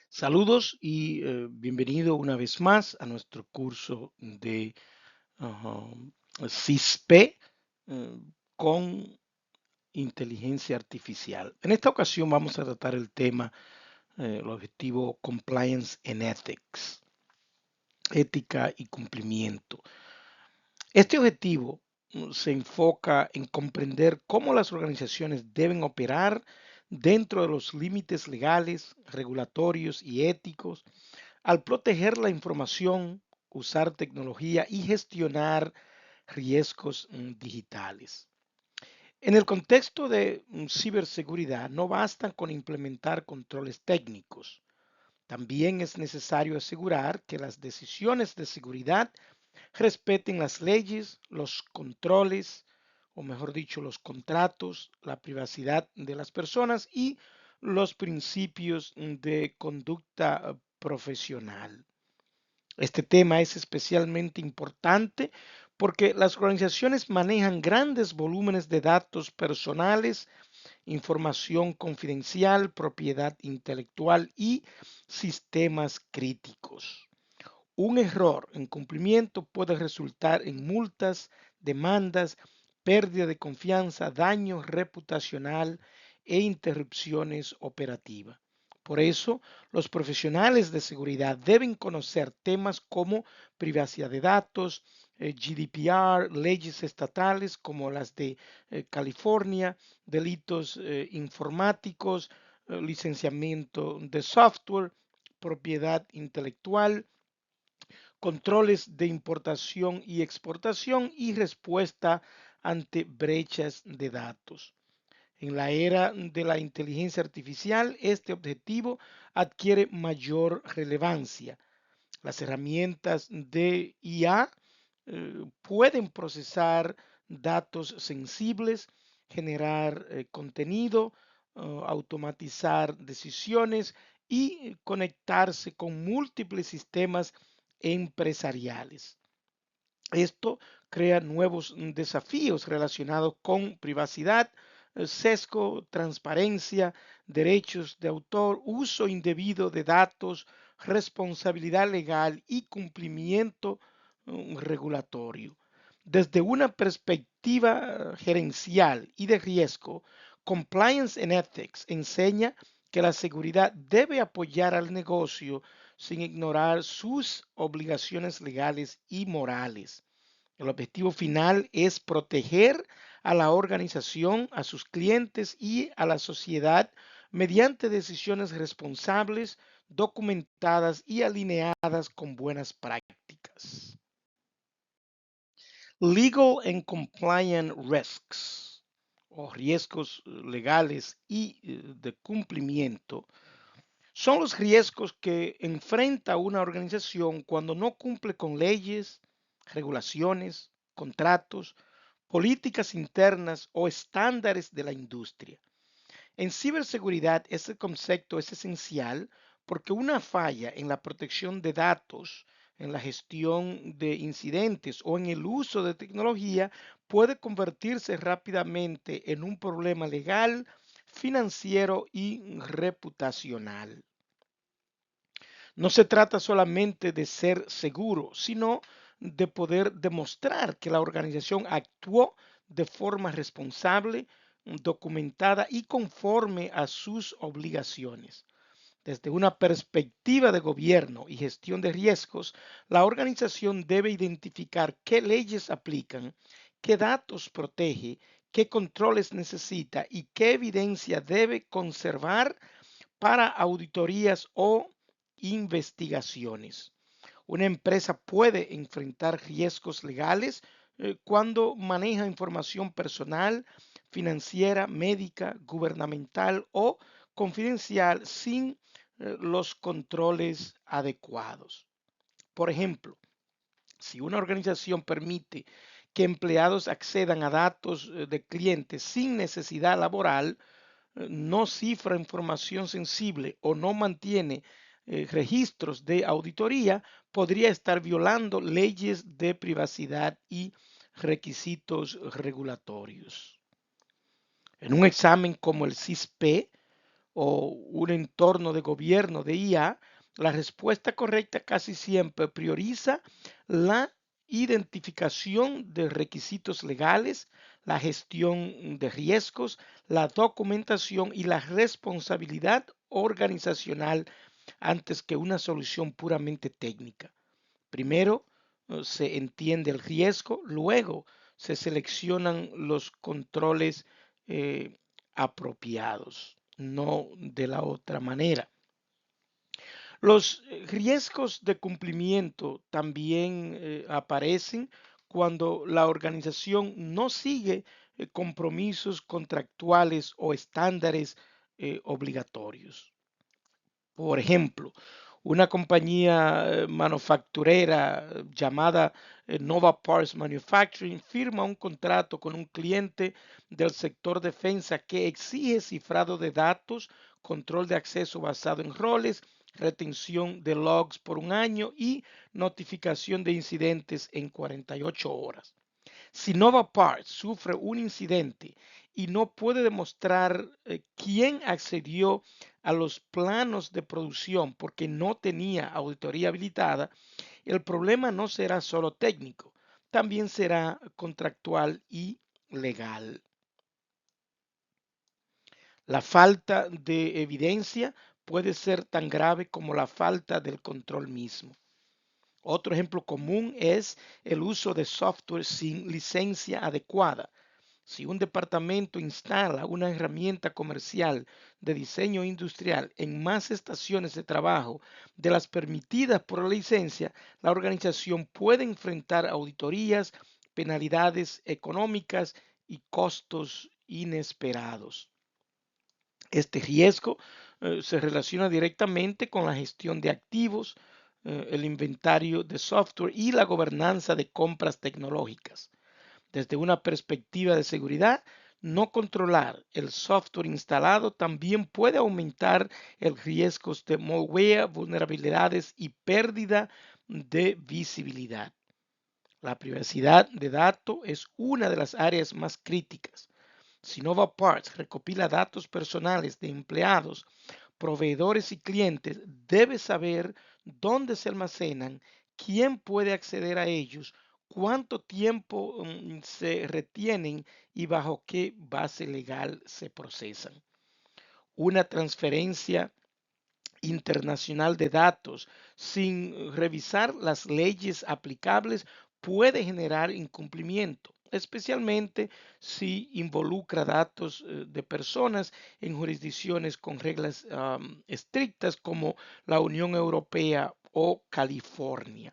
Saludos y bienvenido una vez más a nuestro curso de ajá, CISP eh, con inteligencia artificial. En esta ocasión vamos a tratar el tema, el objetivo Compliance and Ethics, ética y cumplimiento. Este objetivo se enfoca en comprender cómo las organizaciones deben operar dentro de los límites legales, regulatorios y éticos al proteger la información, usar tecnología y gestionar riesgos digitales. En el contexto de ciberseguridad, no bastan con implementar controles técnicos. También es necesario asegurar que las decisiones de seguridad respeten las leyes, los controles, o mejor dicho, los contratos, la privacidad de las personas y los principios de conducta profesional. Este tema es especialmente importante porque las organizaciones manejan grandes volúmenes de datos personales, información confidencial, propiedad intelectual y sistemas críticos. Un error en cumplimiento puede resultar en multas, demandas, pérdida de confianza, daño reputacional e interrupciones operativas. Por eso, los profesionales de seguridad deben conocer temas como privacidad de datos, GDPR, leyes estatales como las de California, delitos informáticos, licenciamiento de software, propiedad intelectual, controles de importación y exportación y respuesta ante brechas de datos. En la era de la inteligencia artificial, este objetivo adquiere mayor relevancia. Las herramientas de IA pueden procesar datos sensibles, generar contenido, automatizar decisiones y conectarse con múltiples sistemas empresariales. Esto crea nuevos desafíos relacionados con privacidad, sesgo, transparencia, derechos de autor, uso indebido de datos, responsabilidad legal y cumplimiento regulatorio. Desde una perspectiva gerencial y de riesgo, Compliance and Ethics enseña que la seguridad debe apoyar al negocio sin ignorar sus obligaciones legales y morales. El objetivo final es proteger a la organización, a sus clientes y a la sociedad mediante decisiones responsables, documentadas y alineadas con buenas prácticas. Legal and compliant risks o riesgos legales y de cumplimiento son los riesgos que enfrenta una organización cuando no cumple con leyes, regulaciones, contratos, políticas internas o estándares de la industria. En ciberseguridad, este concepto es esencial porque una falla en la protección de datos, en la gestión de incidentes o en el uso de tecnología puede convertirse rápidamente en un problema legal, financiero y reputacional. No se trata solamente de ser seguro, sino de poder demostrar que la organización actuó de forma responsable, documentada y conforme a sus obligaciones. Desde una perspectiva de gobierno y gestión de riesgos, la organización debe identificar qué leyes aplican, qué datos protege, qué controles necesita y qué evidencia debe conservar para auditorías o investigaciones. Una empresa puede enfrentar riesgos legales cuando maneja información personal, financiera, médica, gubernamental o confidencial sin los controles adecuados. Por ejemplo, si una organización permite que empleados accedan a datos de clientes sin necesidad laboral, no cifra información sensible o no mantiene registros de auditoría, podría estar violando leyes de privacidad y requisitos regulatorios. En un examen como el CISP, o un entorno de gobierno de IA, la respuesta correcta casi siempre prioriza la identificación de requisitos legales, la gestión de riesgos, la documentación y la responsabilidad organizacional antes que una solución puramente técnica. Primero se entiende el riesgo, luego se seleccionan los controles eh, apropiados, no de la otra manera. Los riesgos de cumplimiento también aparecen cuando la organización no sigue compromisos contractuales o estándares obligatorios. Por ejemplo, una compañía manufacturera llamada Nova Parts Manufacturing firma un contrato con un cliente del sector defensa que exige cifrado de datos, control de acceso basado en roles, retención de logs por un año y notificación de incidentes en 48 horas. Si Nova Parts sufre un incidente y no puede demostrar quién accedió a los planos de producción porque no tenía auditoría habilitada, el problema no será solo técnico, también será contractual y legal. La falta de evidencia puede ser tan grave como la falta del control mismo. Otro ejemplo común es el uso de software sin licencia adecuada. Si un departamento instala una herramienta comercial de diseño industrial en más estaciones de trabajo de las permitidas por la licencia, la organización puede enfrentar auditorías, penalidades económicas y costos inesperados. Este riesgo se relaciona directamente con la gestión de activos, el inventario de software y la gobernanza de compras tecnológicas. Desde una perspectiva de seguridad, no controlar el software instalado también puede aumentar el riesgo de malware, vulnerabilidades y pérdida de visibilidad. La privacidad de datos es una de las áreas más críticas. Si Nova Parts recopila datos personales de empleados, proveedores y clientes, debe saber dónde se almacenan, quién puede acceder a ellos, cuánto tiempo se retienen y bajo qué base legal se procesan. Una transferencia internacional de datos sin revisar las leyes aplicables puede generar incumplimiento, especialmente si involucra datos de personas en jurisdicciones con reglas estrictas como la Unión Europea o California.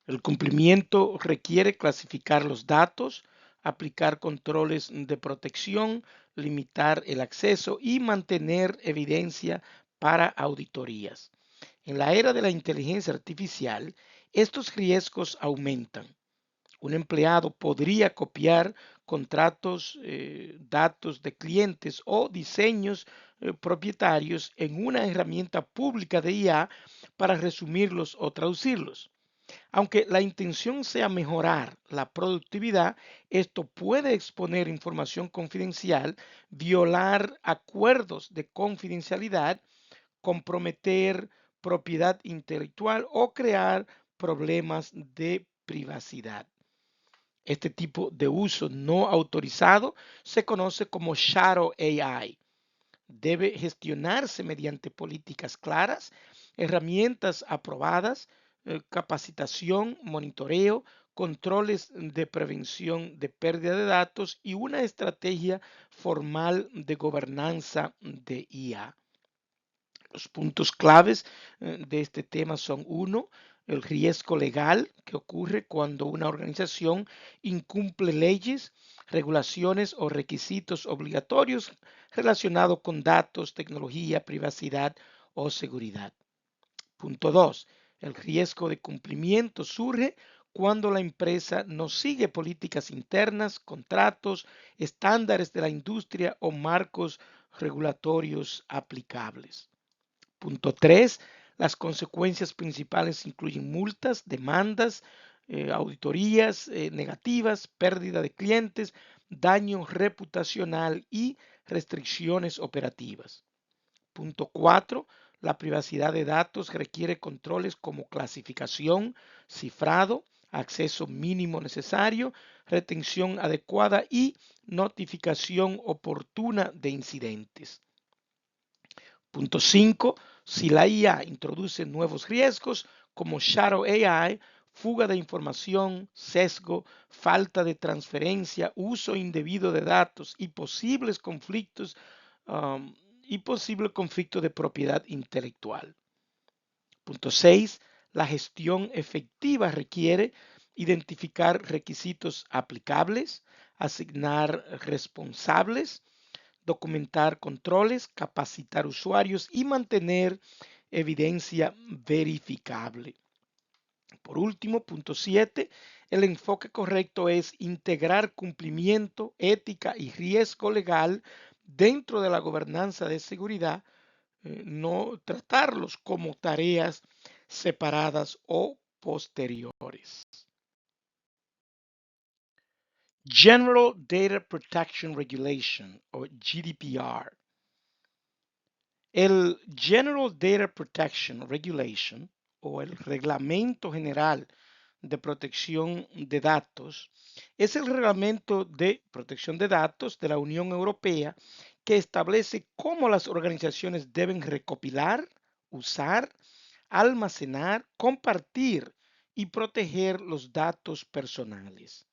El cumplimiento requiere clasificar los datos, aplicar controles de protección, limitar el acceso y mantener evidencia para auditorías. En la era de la inteligencia artificial, estos riesgos aumentan. Un empleado podría copiar contratos, datos de clientes o diseños propietarios en una herramienta pública de IA para resumirlos o traducirlos. Aunque la intención sea mejorar la productividad, esto puede exponer información confidencial, violar acuerdos de confidencialidad, comprometer propiedad intelectual o crear problemas de privacidad. Este tipo de uso no autorizado se conoce como Shadow AI. Debe gestionarse mediante políticas claras, herramientas aprobadas, capacitación, monitoreo, controles de prevención de pérdida de datos y una estrategia formal de gobernanza de IA. Los puntos claves de este tema son: uno, el riesgo legal que ocurre cuando una organización incumple leyes, regulaciones o requisitos obligatorios relacionados con datos, tecnología, privacidad o seguridad. Punto 2. El riesgo de cumplimiento surge cuando la empresa no sigue políticas internas, contratos, estándares de la industria o marcos regulatorios aplicables. Punto 3. Las consecuencias principales incluyen multas, demandas, auditorías negativas, pérdida de clientes, daño reputacional y restricciones operativas. Punto 4. La privacidad de datos requiere controles como clasificación, cifrado, acceso mínimo necesario, retención adecuada y notificación oportuna de incidentes. Punto 5. Si la IA introduce nuevos riesgos como Shadow AI, fuga de información, sesgo, falta de transferencia, uso indebido de datos y posibles conflictos um, y posible conflicto de propiedad intelectual. Punto 6. La gestión efectiva requiere identificar requisitos aplicables, asignar responsables, documentar controles, capacitar usuarios y mantener evidencia verificable. Por último, punto 7, el enfoque correcto es integrar cumplimiento, ética y riesgo legal dentro de la gobernanza de seguridad, no tratarlos como tareas separadas o posteriores. General Data Protection Regulation o GDPR. El General Data Protection Regulation o el Reglamento General de Protección de Datos es el reglamento de protección de datos de la Unión Europea que establece cómo las organizaciones deben recopilar, usar, almacenar, compartir y proteger los datos personales.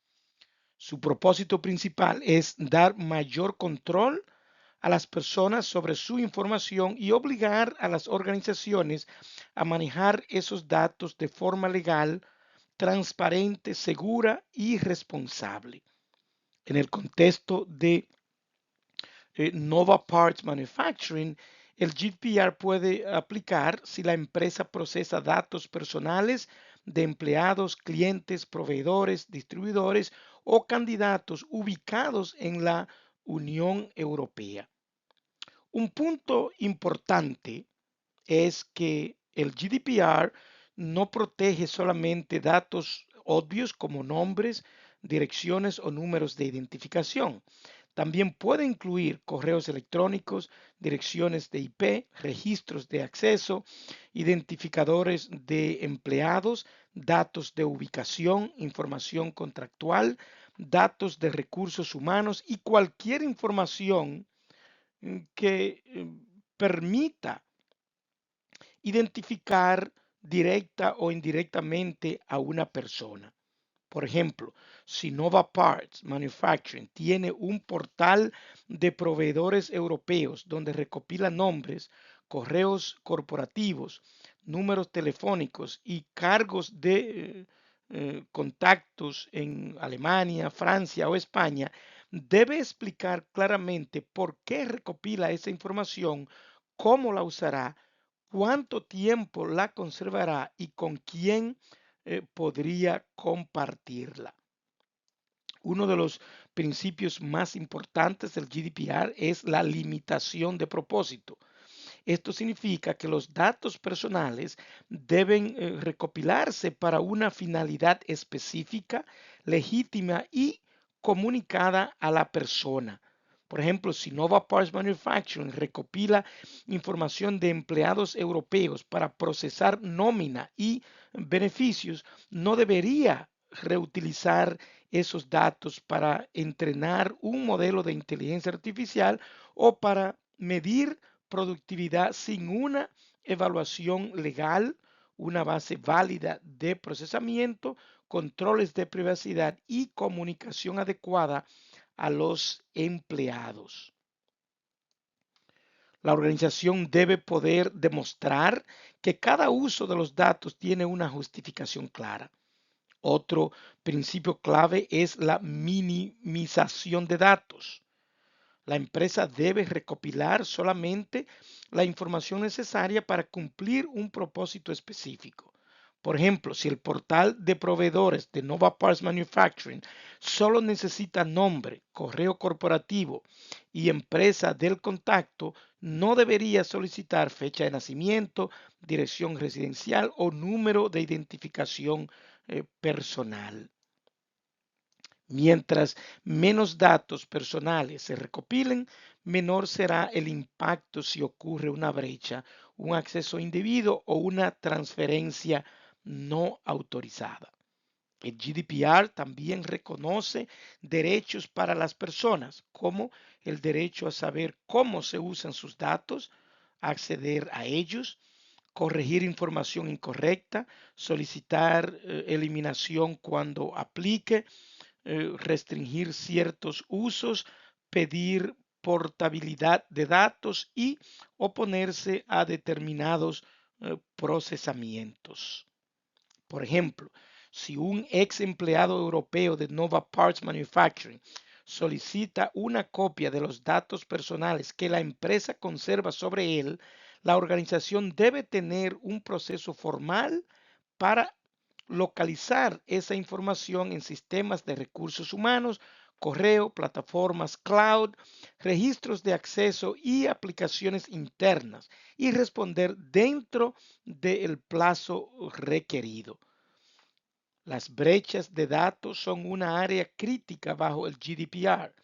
Su propósito principal es dar mayor control a las personas sobre su información y obligar a las organizaciones a manejar esos datos de forma legal, transparente, segura y responsable. En el contexto de Nova Parts Manufacturing, el GDPR puede aplicar si la empresa procesa datos personales de empleados, clientes, proveedores, distribuidores o candidatos ubicados en la Unión Europea. Un punto importante es que el GDPR no protege solamente datos obvios como nombres, direcciones o números de identificación. También puede incluir correos electrónicos, direcciones de IP, registros de acceso, identificadores de empleados, datos de ubicación, información contractual, datos de recursos humanos y cualquier información que permita identificar directa o indirectamente a una persona. Por ejemplo, si Nova Parts Manufacturing tiene un portal de proveedores europeos donde recopila nombres, correos corporativos, números telefónicos y cargos de contactos en Alemania, Francia o España, debe explicar claramente por qué recopila esa información, cómo la usará, cuánto tiempo la conservará y con quién podría compartirla. Uno de los principios más importantes del GDPR es la limitación de propósito. Esto significa que los datos personales deben recopilarse para una finalidad específica, legítima y comunicada a la persona. Por ejemplo, si Nova Parts Manufacturing recopila información de empleados europeos para procesar nómina y beneficios, no debería reutilizar esos datos para entrenar un modelo de inteligencia artificial o para medir productividad sin una evaluación legal, una base válida de procesamiento, controles de privacidad y comunicación adecuada a los empleados. La organización debe poder demostrar que cada uso de los datos tiene una justificación clara. Otro principio clave es la minimización de datos. La empresa debe recopilar solamente la información necesaria para cumplir un propósito específico. Por ejemplo, si el portal de proveedores de Nova Parts Manufacturing solo necesita nombre, correo corporativo y empresa del contacto, no debería solicitar fecha de nacimiento, dirección residencial o número de identificación personal. Mientras menos datos personales se recopilen, menor será el impacto si ocurre una brecha, un acceso indebido o una transferencia no autorizada. El GDPR también reconoce derechos para las personas, como el derecho a saber cómo se usan sus datos, acceder a ellos, corregir información incorrecta, solicitar eliminación cuando aplique, restringir ciertos usos, pedir portabilidad de datos y oponerse a determinados procesamientos. Por ejemplo, si un ex empleado europeo de Nova Parts Manufacturing solicita una copia de los datos personales que la empresa conserva sobre él, la organización debe tener un proceso formal para localizar esa información en sistemas de recursos humanos, correo, plataformas cloud, registros de acceso y aplicaciones internas y responder dentro del plazo requerido. Las brechas de datos son una área crítica bajo el GDPR.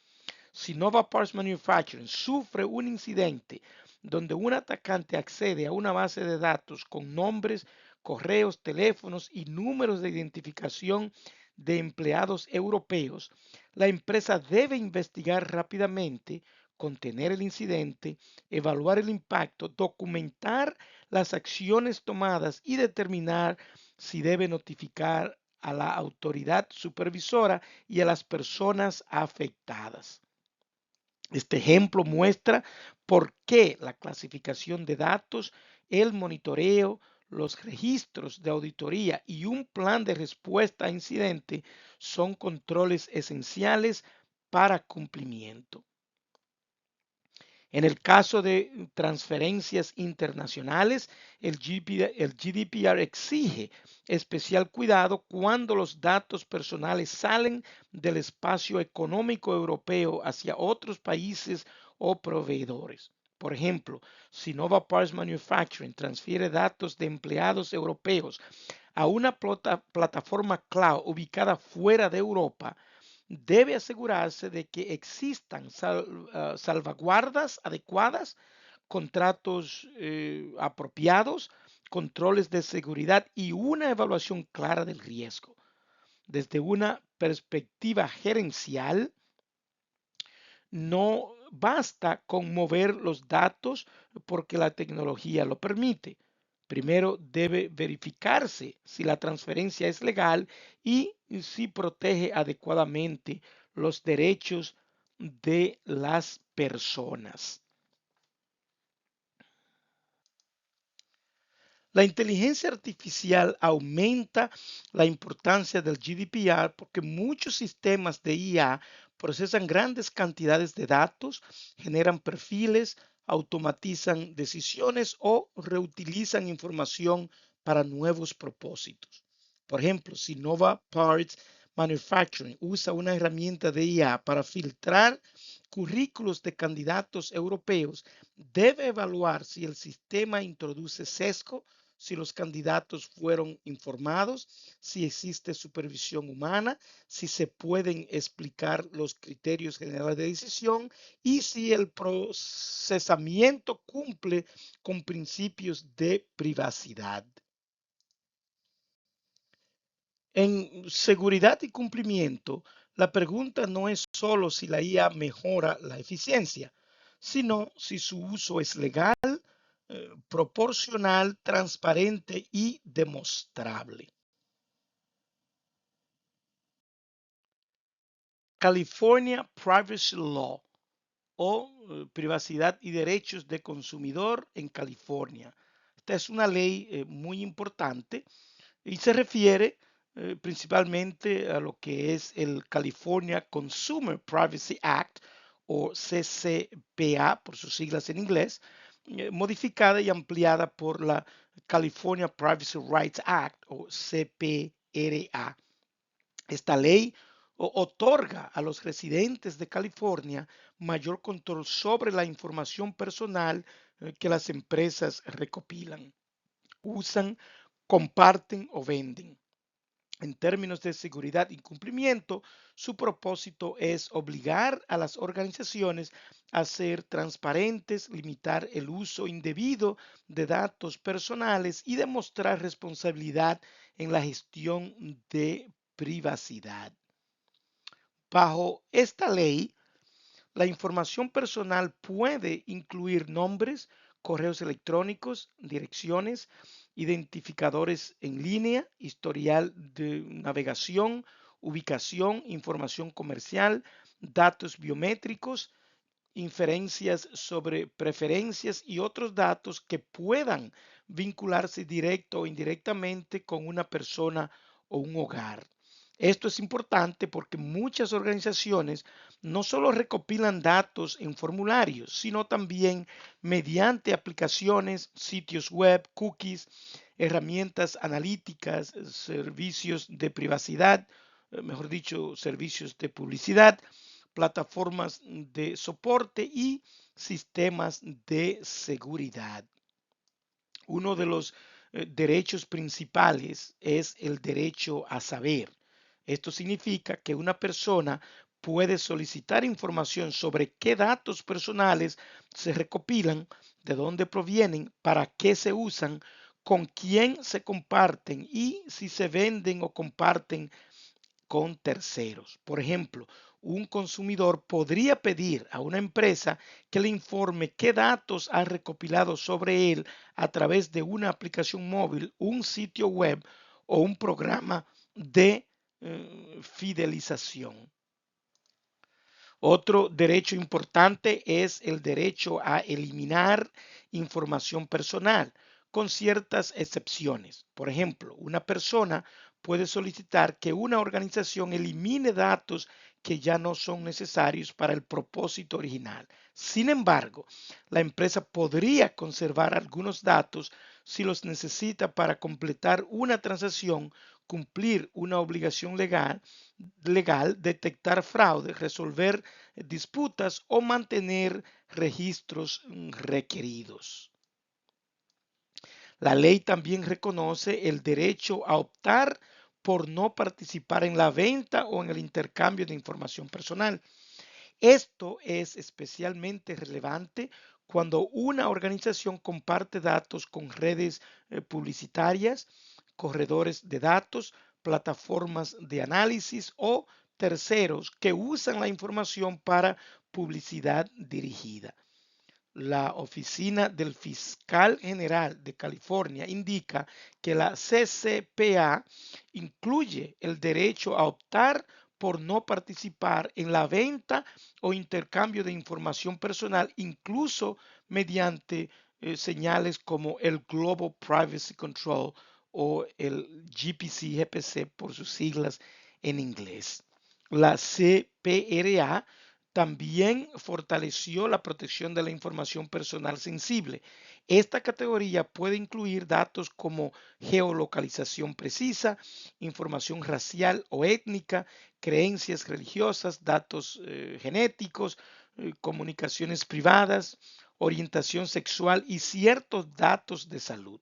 Si Nova Parts Manufacturing sufre un incidente donde un atacante accede a una base de datos con nombres, correos, teléfonos y números de identificación de empleados europeos, la empresa debe investigar rápidamente, contener el incidente, evaluar el impacto, documentar las acciones tomadas y determinar si debe notificar a la autoridad supervisora y a las personas afectadas. Este ejemplo muestra por qué la clasificación de datos, el monitoreo, los registros de auditoría y un plan de respuesta a incidente son controles esenciales para cumplimiento. En el caso de transferencias internacionales, el GDPR exige especial cuidado cuando los datos personales salen del espacio económico europeo hacia otros países o proveedores. Por ejemplo, si Nova Parts Manufacturing transfiere datos de empleados europeos a una plataforma cloud ubicada fuera de Europa, debe asegurarse de que existan salvaguardas adecuadas, contratos apropiados, controles de seguridad y una evaluación clara del riesgo. Desde una perspectiva gerencial, no basta con mover los datos porque la tecnología lo permite. Primero debe verificarse si la transferencia es legal y si protege adecuadamente los derechos de las personas. La inteligencia artificial aumenta la importancia del GDPR porque muchos sistemas de IA procesan grandes cantidades de datos, generan perfiles, automatizan decisiones o reutilizan información para nuevos propósitos. Por ejemplo, si Nova Parts Manufacturing usa una herramienta de IA para filtrar currículos de candidatos europeos, debe evaluar si el sistema introduce sesgo, si los candidatos fueron informados, si existe supervisión humana, si se pueden explicar los criterios generales de decisión y si el procesamiento cumple con principios de privacidad. En seguridad y cumplimiento, la pregunta no es solo si la IA mejora la eficiencia, sino si su uso es legal, proporcional, transparente y demostrable. California Privacy Law o privacidad y derechos de consumidor en California. Esta es una ley muy importante y se refiere principalmente a lo que es el California Consumer Privacy Act o CCPA por sus siglas en inglés, modificada y ampliada por la California Privacy Rights Act o CPRA. Esta ley otorga a los residentes de California mayor control sobre la información personal que las empresas recopilan, usan, comparten o venden. En términos de seguridad y cumplimiento, su propósito es obligar a las organizaciones a ser transparentes, limitar el uso indebido de datos personales y demostrar responsabilidad en la gestión de privacidad. Bajo esta ley, la información personal puede incluir nombres, correos electrónicos, direcciones, identificadores en línea, historial de navegación, ubicación, información comercial, datos biométricos, inferencias sobre preferencias y otros datos que puedan vincularse directo o indirectamente con una persona o un hogar. Esto es importante porque muchas organizaciones no solo recopilan datos en formularios, sino también mediante aplicaciones, sitios web, cookies, herramientas analíticas, servicios de privacidad, mejor dicho, servicios de publicidad, plataformas de soporte y sistemas de seguridad. Uno de los derechos principales es el derecho a saber. Esto significa que una persona puede solicitar información sobre qué datos personales se recopilan, de dónde provienen, para qué se usan, con quién se comparten y si se venden o comparten con terceros. Por ejemplo, un consumidor podría pedir a una empresa que le informe qué datos ha recopilado sobre él a través de una aplicación móvil, un sitio web o un programa de fidelización. Otro derecho importante es el derecho a eliminar información personal, con ciertas excepciones. Por ejemplo, una persona puede solicitar que una organización elimine datos que ya no son necesarios para el propósito original. Sin embargo, la empresa podría conservar algunos datos si los necesita para completar una transacción, cumplir una obligación legal, detectar fraude, resolver disputas o mantener registros requeridos. La ley también reconoce el derecho a optar por no participar en la venta o en el intercambio de información personal. Esto es especialmente relevante cuando una organización comparte datos con redes publicitarias, corredores de datos, plataformas de análisis o terceros que usan la información para publicidad dirigida. La Oficina del Fiscal General de California indica que la CCPA incluye el derecho a optar por no participar en la venta o intercambio de información personal, incluso mediante señales como el Global Privacy Control o el GPC por sus siglas en inglés. La CPRA también fortaleció la protección de la información personal sensible. Esta categoría puede incluir datos como geolocalización precisa, información racial o étnica, creencias religiosas, datos genéticos, comunicaciones privadas, orientación sexual y ciertos datos de salud.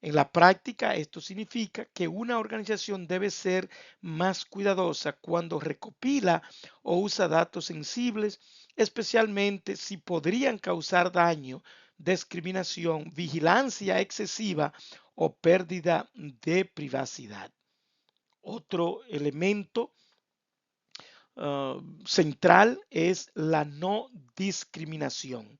En la práctica, esto significa que una organización debe ser más cuidadosa cuando recopila o usa datos sensibles, especialmente si podrían causar daño, discriminación, vigilancia excesiva o pérdida de privacidad. Otro elemento central es la no discriminación.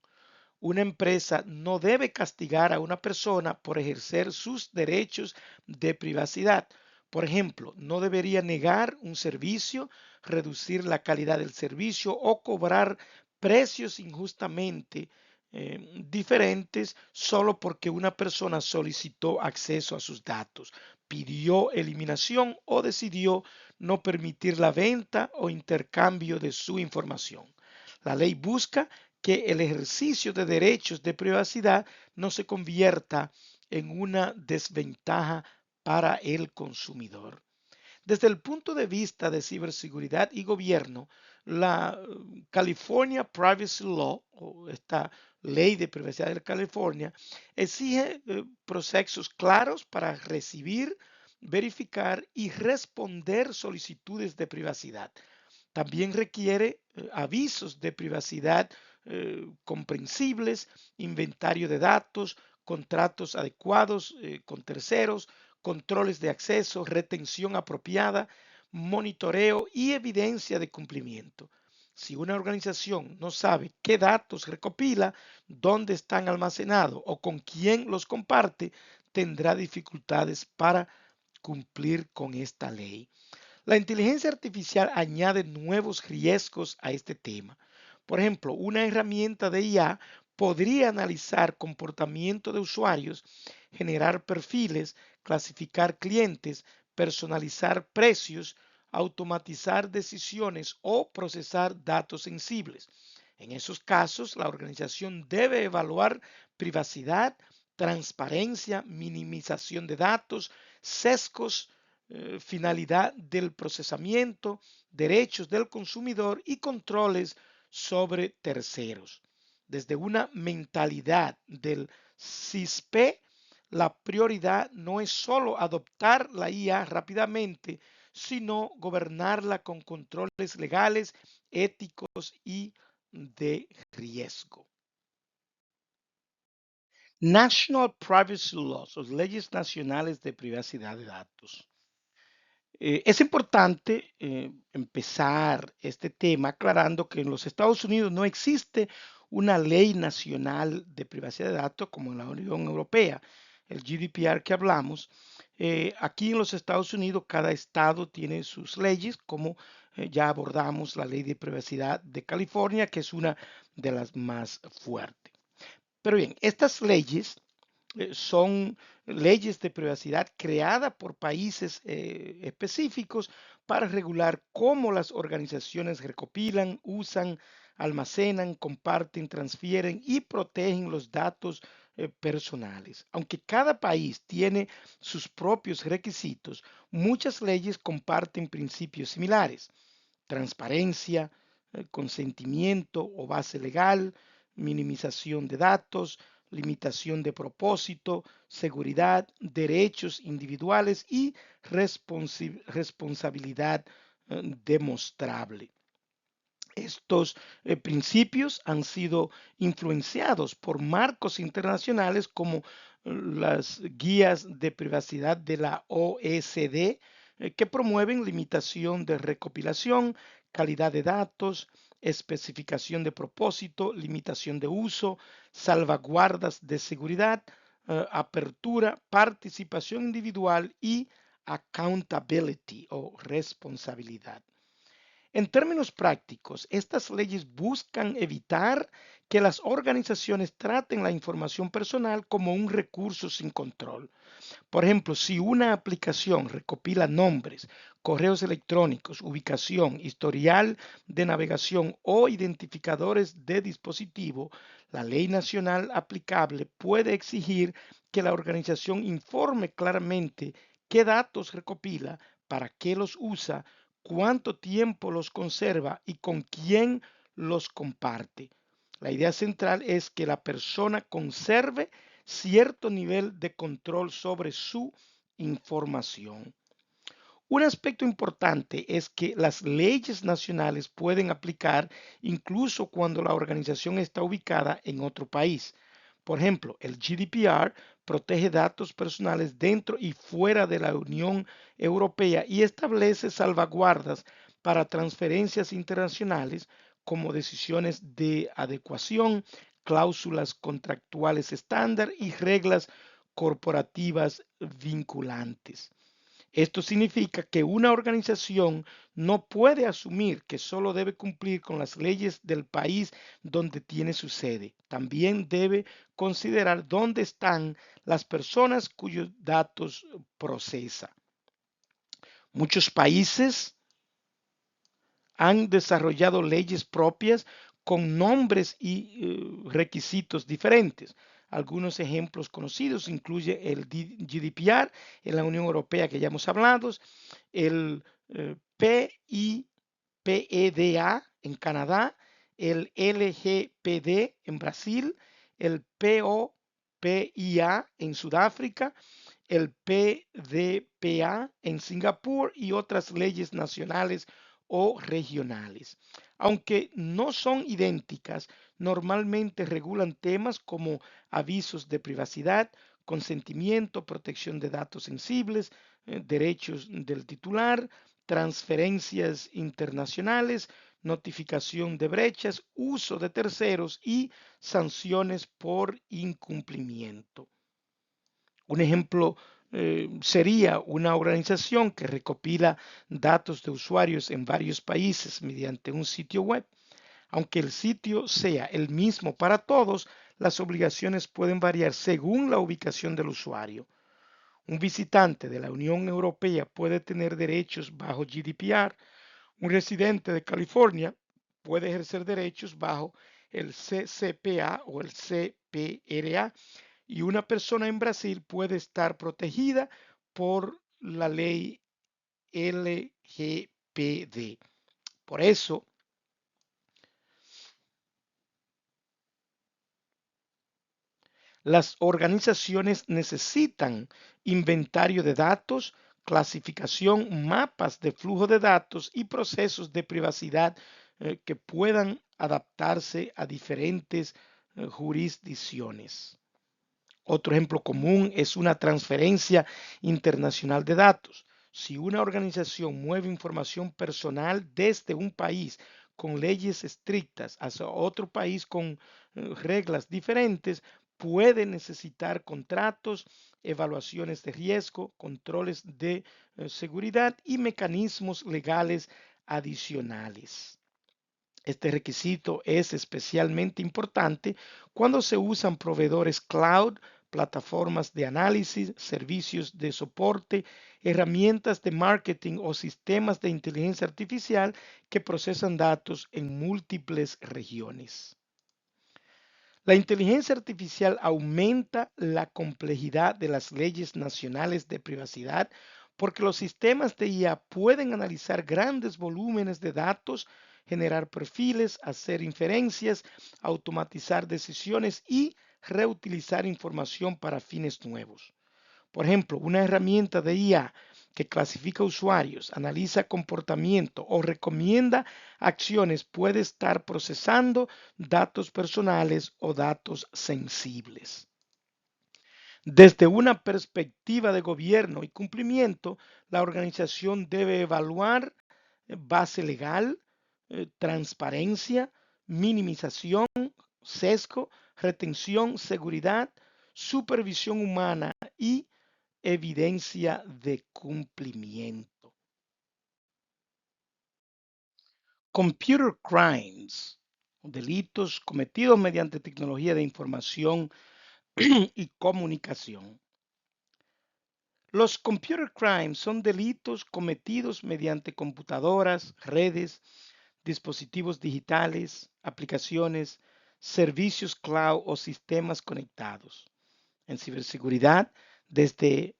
Una empresa no debe castigar a una persona por ejercer sus derechos de privacidad. Por ejemplo, no debería negar un servicio, reducir la calidad del servicio o cobrar precios injustamente diferentes solo porque una persona solicitó acceso a sus datos, pidió eliminación o decidió no permitir la venta o intercambio de su información. La ley busca que el ejercicio de derechos de privacidad no se convierta en una desventaja para el consumidor. Desde el punto de vista de ciberseguridad y gobierno, la California Privacy Law, o esta ley de privacidad de California, exige procesos claros para recibir, verificar y responder solicitudes de privacidad. También requiere avisos de privacidad comprensibles, inventario de datos, contratos adecuados con terceros, controles de acceso, retención apropiada, monitoreo y evidencia de cumplimiento. Si una organización no sabe qué datos recopila, dónde están almacenados o con quién los comparte, tendrá dificultades para cumplir con esta ley. La inteligencia artificial añade nuevos riesgos a este tema. Por ejemplo, una herramienta de IA podría analizar comportamiento de usuarios, generar perfiles, clasificar clientes, personalizar precios, automatizar decisiones o procesar datos sensibles. En esos casos, la organización debe evaluar privacidad, transparencia, minimización de datos, sesgos, finalidad del procesamiento, derechos del consumidor y controles sobre terceros. Desde una mentalidad del CISP, la prioridad no es solo adoptar la IA rápidamente, sino gobernarla con controles legales, éticos y de riesgo. National Privacy Laws, o leyes nacionales de privacidad de datos. Es importante empezar este tema aclarando que en los Estados Unidos no existe una ley nacional de privacidad de datos como en la Unión Europea, el GDPR que hablamos. Aquí en los Estados Unidos cada estado tiene sus leyes, como ya abordamos la ley de privacidad de California, que es una de las más fuertes. Pero bien, estas leyes son leyes de privacidad creadas por países específicos para regular cómo las organizaciones recopilan, usan, almacenan, comparten, transfieren y protegen los datos personales. Aunque cada país tiene sus propios requisitos, muchas leyes comparten principios similares: transparencia, consentimiento o base legal, minimización de datos, limitación de propósito, seguridad, derechos individuales y responsabilidad demostrable. Estos principios han sido influenciados por marcos internacionales como las guías de privacidad de la OECD, que promueven limitación de recopilación, calidad de datos, especificación de propósito, limitación de uso, salvaguardas de seguridad, apertura, participación individual y accountability o responsabilidad. En términos prácticos, estas leyes buscan evitar que las organizaciones traten la información personal como un recurso sin control. Por ejemplo, si una aplicación recopila nombres, correos electrónicos, ubicación, historial de navegación o identificadores de dispositivo, la ley nacional aplicable puede exigir que la organización informe claramente qué datos recopila, para qué los usa, cuánto tiempo los conserva y con quién los comparte. La idea central es que la persona conserve cierto nivel de control sobre su información. Un aspecto importante es que las leyes nacionales pueden aplicar incluso cuando la organización está ubicada en otro país. Por ejemplo, el GDPR protege datos personales dentro y fuera de la Unión Europea y establece salvaguardas para transferencias internacionales, como decisiones de adecuación, cláusulas contractuales estándar y reglas corporativas vinculantes. Esto significa que una organización no puede asumir que solo debe cumplir con las leyes del país donde tiene su sede. También debe considerar dónde están las personas cuyos datos procesa. Muchos países han desarrollado leyes propias con nombres y requisitos diferentes. Algunos ejemplos conocidos incluyen el GDPR en la Unión Europea, que ya hemos hablado, el PIPEDA en Canadá, el LGPD en Brasil, el POPIA en Sudáfrica, el PDPA en Singapur y otras leyes nacionales o regionales. Aunque no son idénticas, normalmente regulan temas como avisos de privacidad, consentimiento, protección de datos sensibles, derechos del titular, transferencias internacionales, notificación de brechas, uso de terceros y sanciones por incumplimiento. Un ejemplo sería una organización que recopila datos de usuarios en varios países mediante un sitio web. Aunque el sitio sea el mismo para todos, las obligaciones pueden variar según la ubicación del usuario. Un visitante de la Unión Europea puede tener derechos bajo GDPR. Un residente de California puede ejercer derechos bajo el CCPA o el CPRA y una persona en Brasil puede estar protegida por la ley LGPD. Por eso, las organizaciones necesitan inventario de datos, clasificación, mapas de flujo de datos y procesos de privacidad que puedan adaptarse a diferentes jurisdicciones. Otro ejemplo común es una transferencia internacional de datos. Si una organización mueve información personal desde un país con leyes estrictas hacia otro país con reglas diferentes, puede necesitar contratos, evaluaciones de riesgo, controles de seguridad y mecanismos legales adicionales. Este requisito es especialmente importante cuando se usan proveedores cloud, plataformas de análisis, servicios de soporte, herramientas de marketing o sistemas de inteligencia artificial que procesan datos en múltiples regiones. La inteligencia artificial aumenta la complejidad de las leyes nacionales de privacidad porque los sistemas de IA pueden analizar grandes volúmenes de datos, generar perfiles, hacer inferencias, automatizar decisiones y reutilizar información para fines nuevos. Por ejemplo, una herramienta de IA que clasifica usuarios, analiza comportamiento o recomienda acciones puede estar procesando datos personales o datos sensibles. Desde una perspectiva de gobierno y cumplimiento, la organización debe evaluar base legal, transparencia, minimización, sesgo, retención, seguridad, supervisión humana y evidencia de cumplimiento. Computer crimes, delitos cometidos mediante tecnología de información y comunicación. Los computer crimes son delitos cometidos mediante computadoras, redes, dispositivos digitales, aplicaciones, servicios cloud o sistemas conectados. En ciberseguridad, desde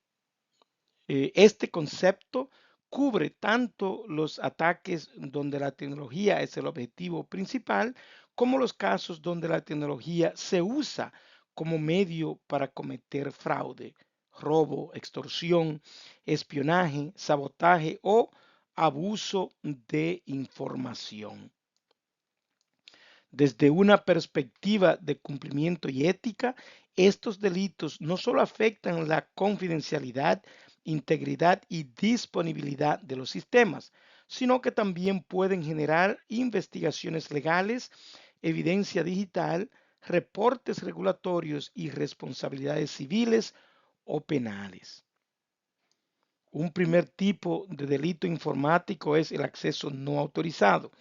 este concepto cubre tanto los ataques donde la tecnología es el objetivo principal, como los casos donde la tecnología se usa como medio para cometer fraude, robo, extorsión, espionaje, sabotaje o abuso de información. Desde una perspectiva de cumplimiento y ética, estos delitos no solo afectan la confidencialidad, integridad y disponibilidad de los sistemas, sino que también pueden generar investigaciones legales, evidencia digital, reportes regulatorios y responsabilidades civiles o penales. Un primer tipo de delito informático es el acceso no autorizado.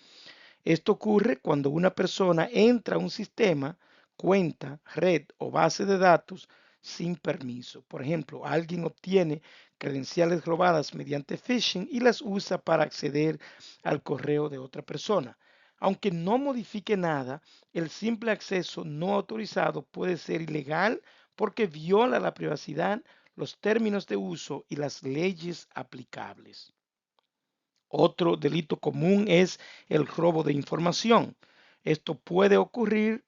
Esto ocurre cuando una persona entra a un sistema, cuenta, red o base de datos sin permiso. Por ejemplo, alguien obtiene credenciales robadas mediante phishing y las usa para acceder al correo de otra persona. Aunque no modifique nada, el simple acceso no autorizado puede ser ilegal porque viola la privacidad, los términos de uso y las leyes aplicables. Otro delito común es el robo de información. Esto puede ocurrir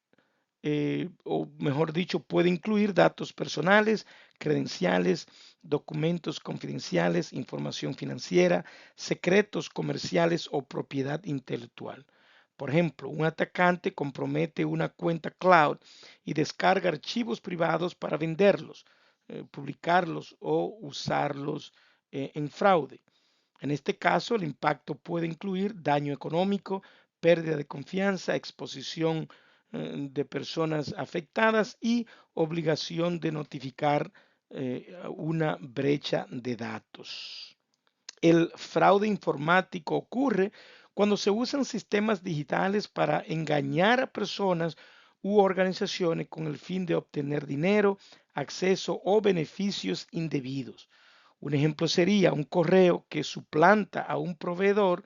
o mejor dicho, puede incluir datos personales, credenciales, documentos confidenciales, información financiera, secretos comerciales o propiedad intelectual. Por ejemplo, un atacante compromete una cuenta cloud y descarga archivos privados para venderlos, publicarlos o usarlos en fraude. En este caso, el impacto puede incluir daño económico, pérdida de confianza, exposición de personas afectadas y obligación de notificar una brecha de datos. El fraude informático ocurre cuando se usan sistemas digitales para engañar a personas u organizaciones con el fin de obtener dinero, acceso o beneficios indebidos. Un ejemplo sería un correo que suplanta a un proveedor,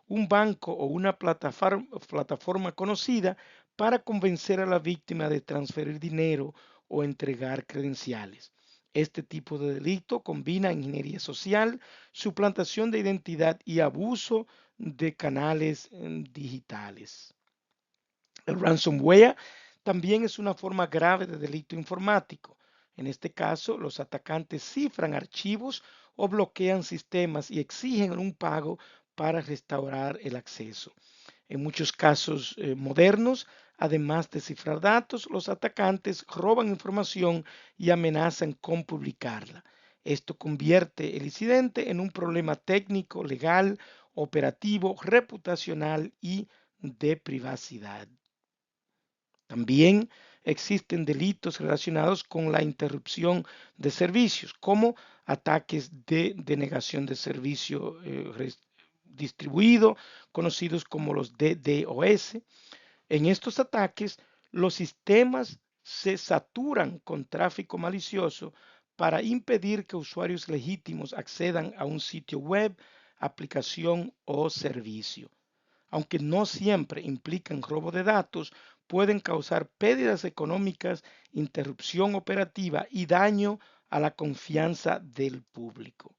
un banco o una plataforma conocida para convencer a la víctima de transferir dinero o entregar credenciales. Este tipo de delito combina ingeniería social, suplantación de identidad y abuso de canales digitales. El ransomware también es una forma grave de delito informático. En este caso, los atacantes cifran archivos o bloquean sistemas y exigen un pago para restaurar el acceso. En muchos casos modernos, además de cifrar datos, los atacantes roban información y amenazan con publicarla. Esto convierte el incidente en un problema técnico, legal, operativo, reputacional y de privacidad. También existen delitos relacionados con la interrupción de servicios, como ataques de denegación de servicio distribuido, conocidos como los DDoS. En estos ataques, los sistemas se saturan con tráfico malicioso para impedir que usuarios legítimos accedan a un sitio web, aplicación o servicio. Aunque no siempre implican robo de datos, pueden causar pérdidas económicas, interrupción operativa y daño a la confianza del público.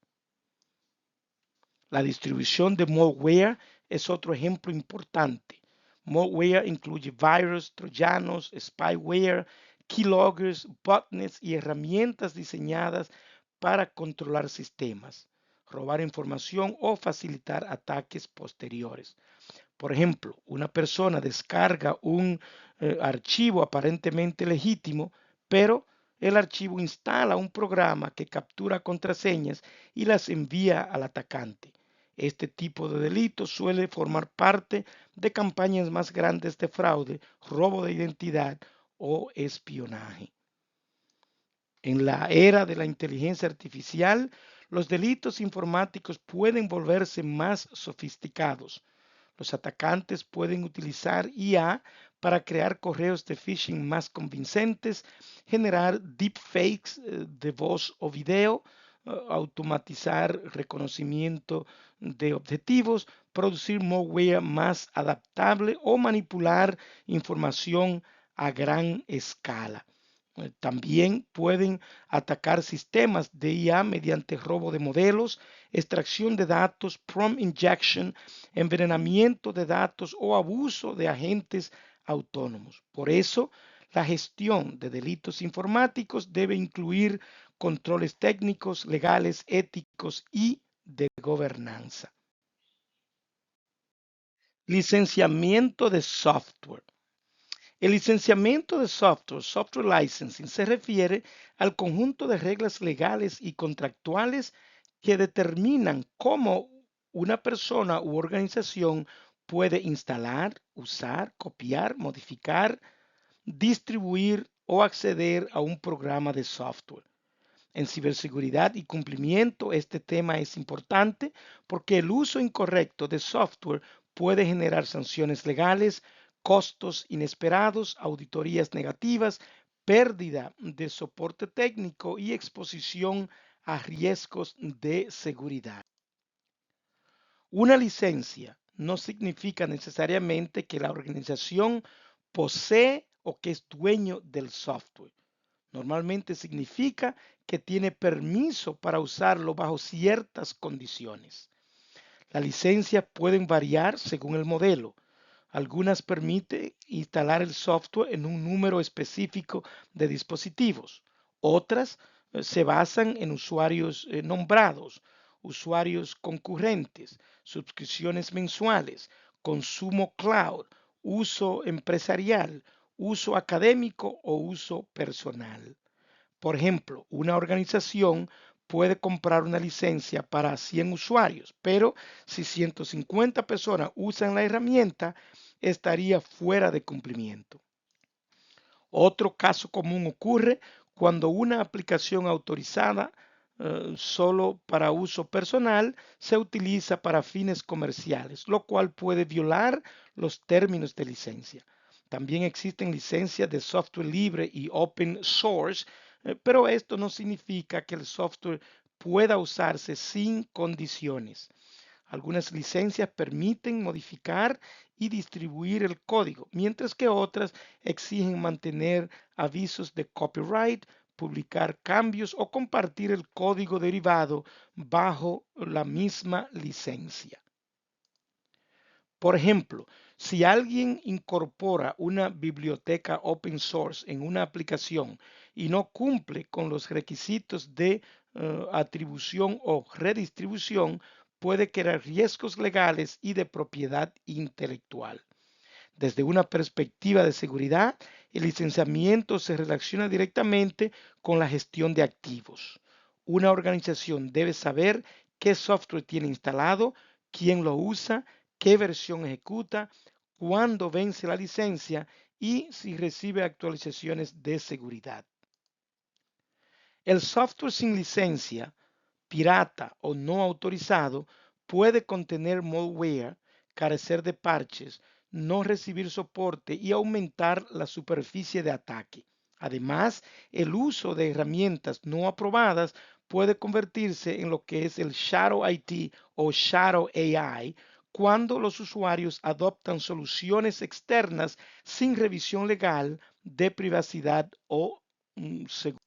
La distribución de malware es otro ejemplo importante. Malware incluye virus, troyanos, spyware, keyloggers, botnets y herramientas diseñadas para controlar sistemas, robar información o facilitar ataques posteriores. Por ejemplo, una persona descarga un archivo aparentemente legítimo, pero el archivo instala un programa que captura contraseñas y las envía al atacante. Este tipo de delito suele formar parte de campañas más grandes de fraude, robo de identidad o espionaje. En la era de la inteligencia artificial, los delitos informáticos pueden volverse más sofisticados. Los atacantes pueden utilizar IA para crear correos de phishing más convincentes, generar deepfakes de voz o video, automatizar reconocimiento de objetivos, producir malware más adaptable o manipular información a gran escala. También pueden atacar sistemas de IA mediante robo de modelos, extracción de datos, prompt injection, envenenamiento de datos o abuso de agentes autónomos. Por eso, la gestión de delitos informáticos debe incluir controles técnicos, legales, éticos y de gobernanza. Licenciamiento de software. El licenciamiento de software, software licensing, se refiere al conjunto de reglas legales y contractuales que determinan cómo una persona u organización puede instalar, usar, copiar, modificar, distribuir o acceder a un programa de software. En ciberseguridad y cumplimiento, este tema es importante porque el uso incorrecto de software puede generar sanciones legales, costos inesperados, auditorías negativas, pérdida de soporte técnico y exposición a riesgos de seguridad. Una licencia no significa necesariamente que la organización posee o que es dueño del software. Normalmente significa que tiene permiso para usarlo bajo ciertas condiciones. Las licencias pueden variar según el modelo. Algunas permiten instalar el software en un número específico de dispositivos. Otras se basan en usuarios nombrados, usuarios concurrentes, suscripciones mensuales, consumo cloud, uso empresarial, uso académico o uso personal. Por ejemplo, una organización puede comprar una licencia para 100 usuarios, pero si 150 personas usan la herramienta, estaría fuera de cumplimiento. Otro caso común ocurre cuando una aplicación autorizada solo para uso personal se utiliza para fines comerciales, lo cual puede violar los términos de licencia. También existen licencias de software libre y open source, pero esto no significa que el software pueda usarse sin condiciones. Algunas licencias permiten modificar y distribuir el código, mientras que otras exigen mantener avisos de copyright, publicar cambios o compartir el código derivado bajo la misma licencia. Por ejemplo, si alguien incorpora una biblioteca open source en una aplicación y no cumple con los requisitos de atribución o redistribución, puede crear riesgos legales y de propiedad intelectual. Desde una perspectiva de seguridad, el licenciamiento se relaciona directamente con la gestión de activos. Una organización debe saber qué software tiene instalado, quién lo usa, qué versión ejecuta, cuándo vence la licencia y si recibe actualizaciones de seguridad. El software sin licencia, pirata o no autorizado, puede contener malware, carecer de parches, no recibir soporte y aumentar la superficie de ataque. Además, el uso de herramientas no aprobadas puede convertirse en lo que es el Shadow IT o Shadow AI cuando los usuarios adoptan soluciones externas sin revisión legal de privacidad o seguridad.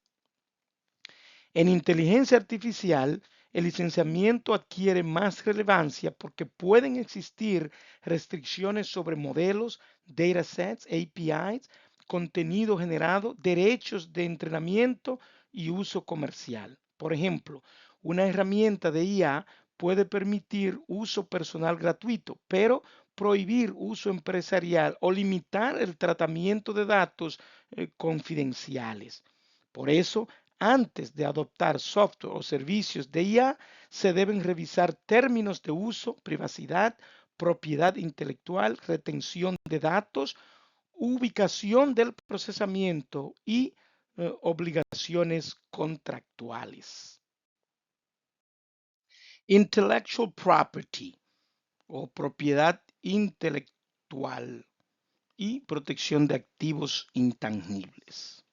En inteligencia artificial, el licenciamiento adquiere más relevancia porque pueden existir restricciones sobre modelos, datasets, APIs, contenido generado, derechos de entrenamiento y uso comercial. Por ejemplo, una herramienta de IA puede permitir uso personal gratuito, pero prohibir uso empresarial o limitar el tratamiento de datos confidenciales. Por eso, antes de adoptar software o servicios de IA, se deben revisar términos de uso, privacidad, propiedad intelectual, retención de datos, ubicación del procesamiento y obligaciones contractuales. Intellectual property o propiedad intelectual y protección de activos intangibles.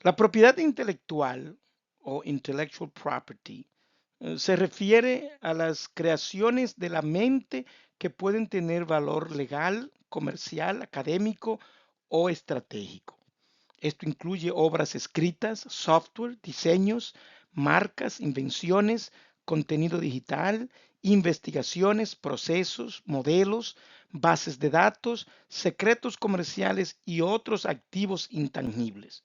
La propiedad intelectual o intellectual property se refiere a las creaciones de la mente que pueden tener valor legal, comercial, académico o estratégico. Esto incluye obras escritas, software, diseños, marcas, invenciones, contenido digital, investigaciones, procesos, modelos, bases de datos, secretos comerciales y otros activos intangibles.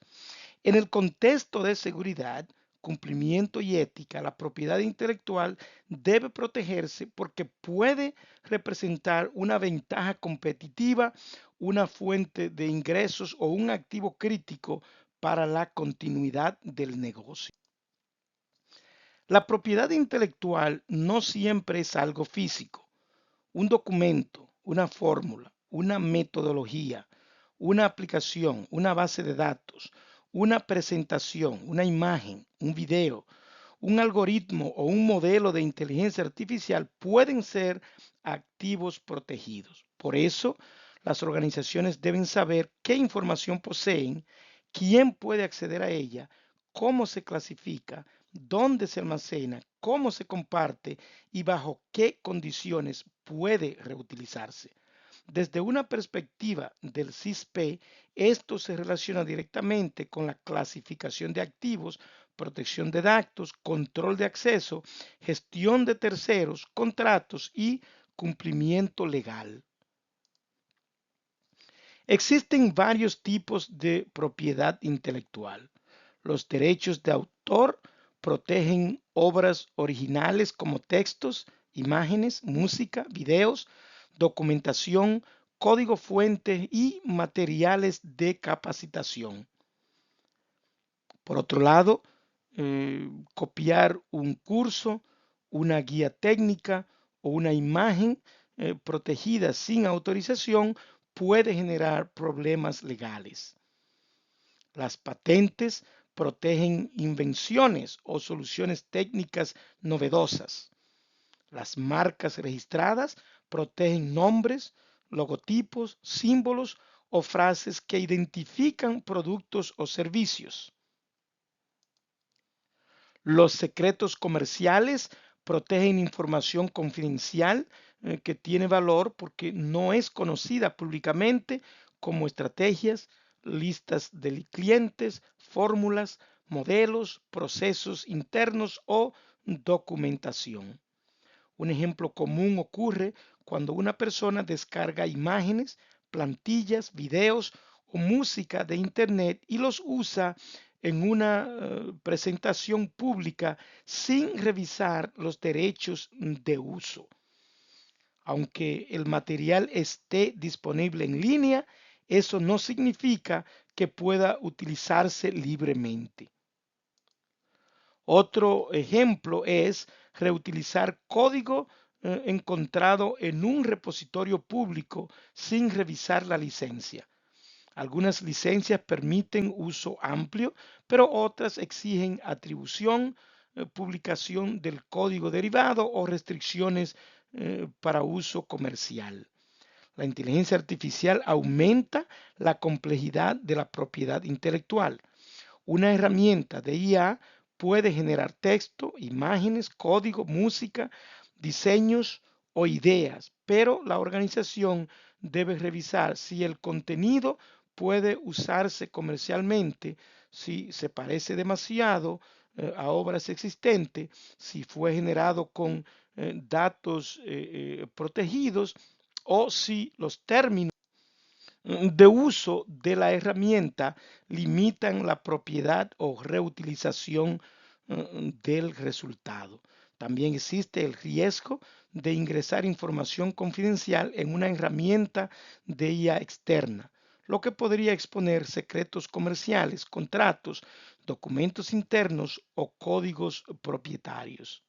En el contexto de seguridad, cumplimiento y ética, la propiedad intelectual debe protegerse porque puede representar una ventaja competitiva, una fuente de ingresos o un activo crítico para la continuidad del negocio. La propiedad intelectual no siempre es algo físico. Un documento, una fórmula, una metodología, una aplicación, una base de datos, una presentación, una imagen, un video, un algoritmo o un modelo de inteligencia artificial pueden ser activos protegidos. Por eso, las organizaciones deben saber qué información poseen, quién puede acceder a ella, cómo se clasifica, dónde se almacena, cómo se comparte y bajo qué condiciones puede reutilizarse. Desde una perspectiva del CISP, esto se relaciona directamente con la clasificación de activos, protección de datos, control de acceso, gestión de terceros, contratos y cumplimiento legal. Existen varios tipos de propiedad intelectual. Los derechos de autor protegen obras originales como textos, imágenes, música, videos, documentación, código fuente y materiales de capacitación. Por otro lado, copiar un curso, una guía técnica o una imagen protegida sin autorización puede generar problemas legales. Las patentes protegen invenciones o soluciones técnicas novedosas. Las marcas registradas protegen nombres, logotipos, símbolos o frases que identifican productos o servicios. Los secretos comerciales protegen información confidencial que tiene valor porque no es conocida públicamente, como estrategias, listas de clientes, fórmulas, modelos, procesos internos o documentación. Un ejemplo común ocurre cuando una persona descarga imágenes, plantillas, videos o música de Internet y los usa en una presentación pública sin revisar los derechos de uso. Aunque el material esté disponible en línea, eso no significa que pueda utilizarse libremente. Otro ejemplo es reutilizar código encontrado en un repositorio público sin revisar la licencia. Algunas licencias permiten uso amplio, pero otras exigen atribución, publicación del código derivado o restricciones para uso comercial. La inteligencia artificial aumenta la complejidad de la propiedad intelectual. Una herramienta de IA puede generar texto, imágenes, código, música, diseños o ideas, pero la organización debe revisar si el contenido puede usarse comercialmente, si se parece demasiado a obras existentes, si fue generado con datos protegidos o si los términos de uso de la herramienta limitan la propiedad o reutilización del resultado. También existe el riesgo de ingresar información confidencial en una herramienta de IA externa, lo que podría exponer secretos comerciales, contratos, documentos internos o códigos propietarios.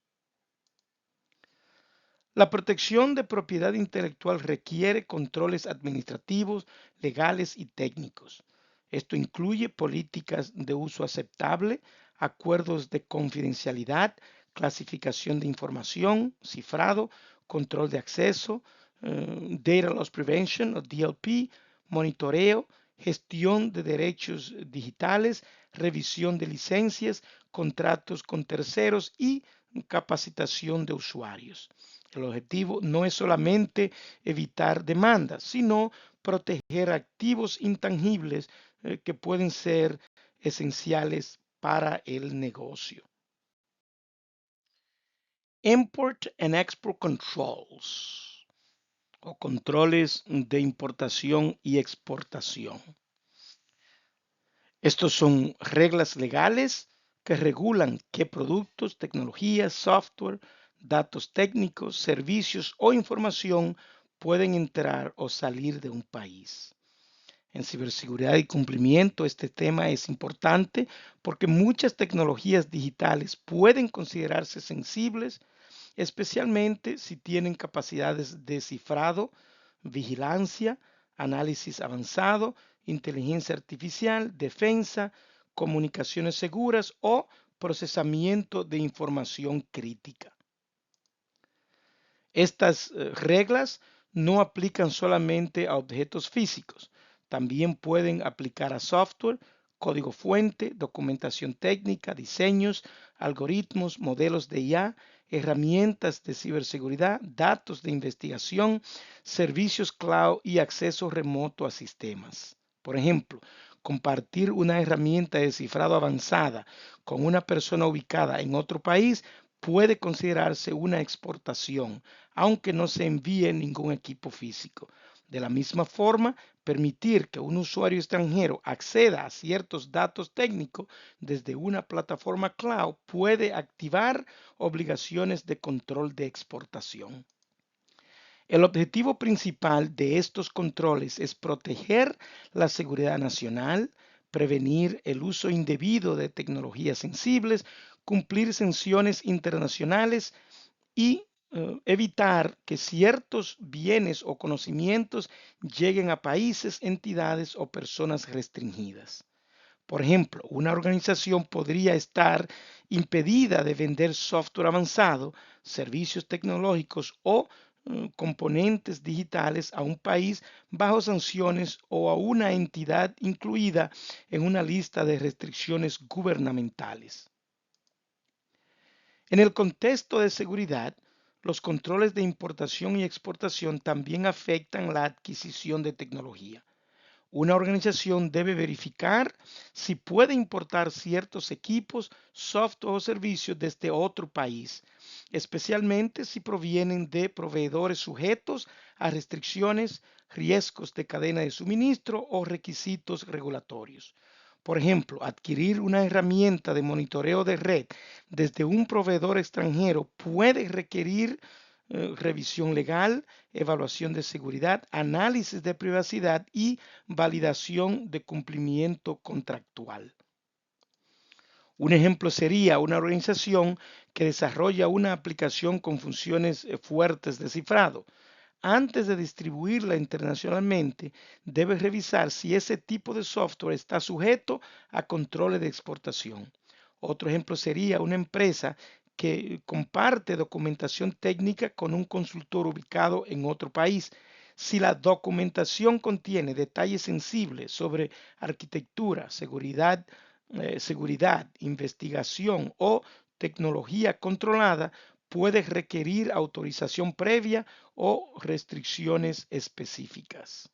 La protección de propiedad intelectual requiere controles administrativos, legales y técnicos. Esto incluye políticas de uso aceptable, acuerdos de confidencialidad, clasificación de información, cifrado, control de acceso, Data Loss Prevention o DLP, monitoreo, gestión de derechos digitales, revisión de licencias, contratos con terceros y capacitación de usuarios. El objetivo no es solamente evitar demandas, sino proteger activos intangibles que pueden ser esenciales para el negocio. Import and Export Controls o controles de importación y exportación. Estos son reglas legales que regulan qué productos, tecnologías, software, datos técnicos, servicios o información pueden entrar o salir de un país. En ciberseguridad y cumplimiento, este tema es importante porque muchas tecnologías digitales pueden considerarse sensibles, especialmente si tienen capacidades de cifrado, vigilancia, análisis avanzado, inteligencia artificial, defensa, comunicaciones seguras o procesamiento de información crítica. Estas reglas no aplican solamente a objetos físicos, también pueden aplicar a software, código fuente, documentación técnica, diseños, algoritmos, modelos de IA, herramientas de ciberseguridad, datos de investigación, servicios cloud y acceso remoto a sistemas. Por ejemplo, compartir una herramienta de cifrado avanzada con una persona ubicada en otro país puede considerarse una exportación, aunque no se envíe ningún equipo físico. De la misma forma, permitir que un usuario extranjero acceda a ciertos datos técnicos desde una plataforma cloud puede activar obligaciones de control de exportación. El objetivo principal de estos controles es proteger la seguridad nacional, prevenir el uso indebido de tecnologías sensibles, cumplir sanciones internacionales y evitar que ciertos bienes o conocimientos lleguen a países, entidades o personas restringidas. Por ejemplo, una organización podría estar impedida de vender software avanzado, servicios tecnológicos o componentes digitales a un país bajo sanciones o a una entidad incluida en una lista de restricciones gubernamentales. En el contexto de seguridad, los controles de importación y exportación también afectan la adquisición de tecnología. Una organización debe verificar si puede importar ciertos equipos, software o servicios desde otro país, especialmente si provienen de proveedores sujetos a restricciones, riesgos de cadena de suministro o requisitos regulatorios. Por ejemplo, adquirir una herramienta de monitoreo de red desde un proveedor extranjero puede requerir revisión legal, evaluación de seguridad, análisis de privacidad y validación de cumplimiento contractual. Un ejemplo sería una organización que desarrolla una aplicación con funciones fuertes de cifrado. Antes de distribuirla internacionalmente, debe revisar si ese tipo de software está sujeto a controles de exportación. Otro ejemplo sería una empresa que comparte documentación técnica con un consultor ubicado en otro país. Si la documentación contiene detalles sensibles sobre arquitectura, seguridad, investigación o tecnología controlada, puede requerir autorización previa o restricciones específicas.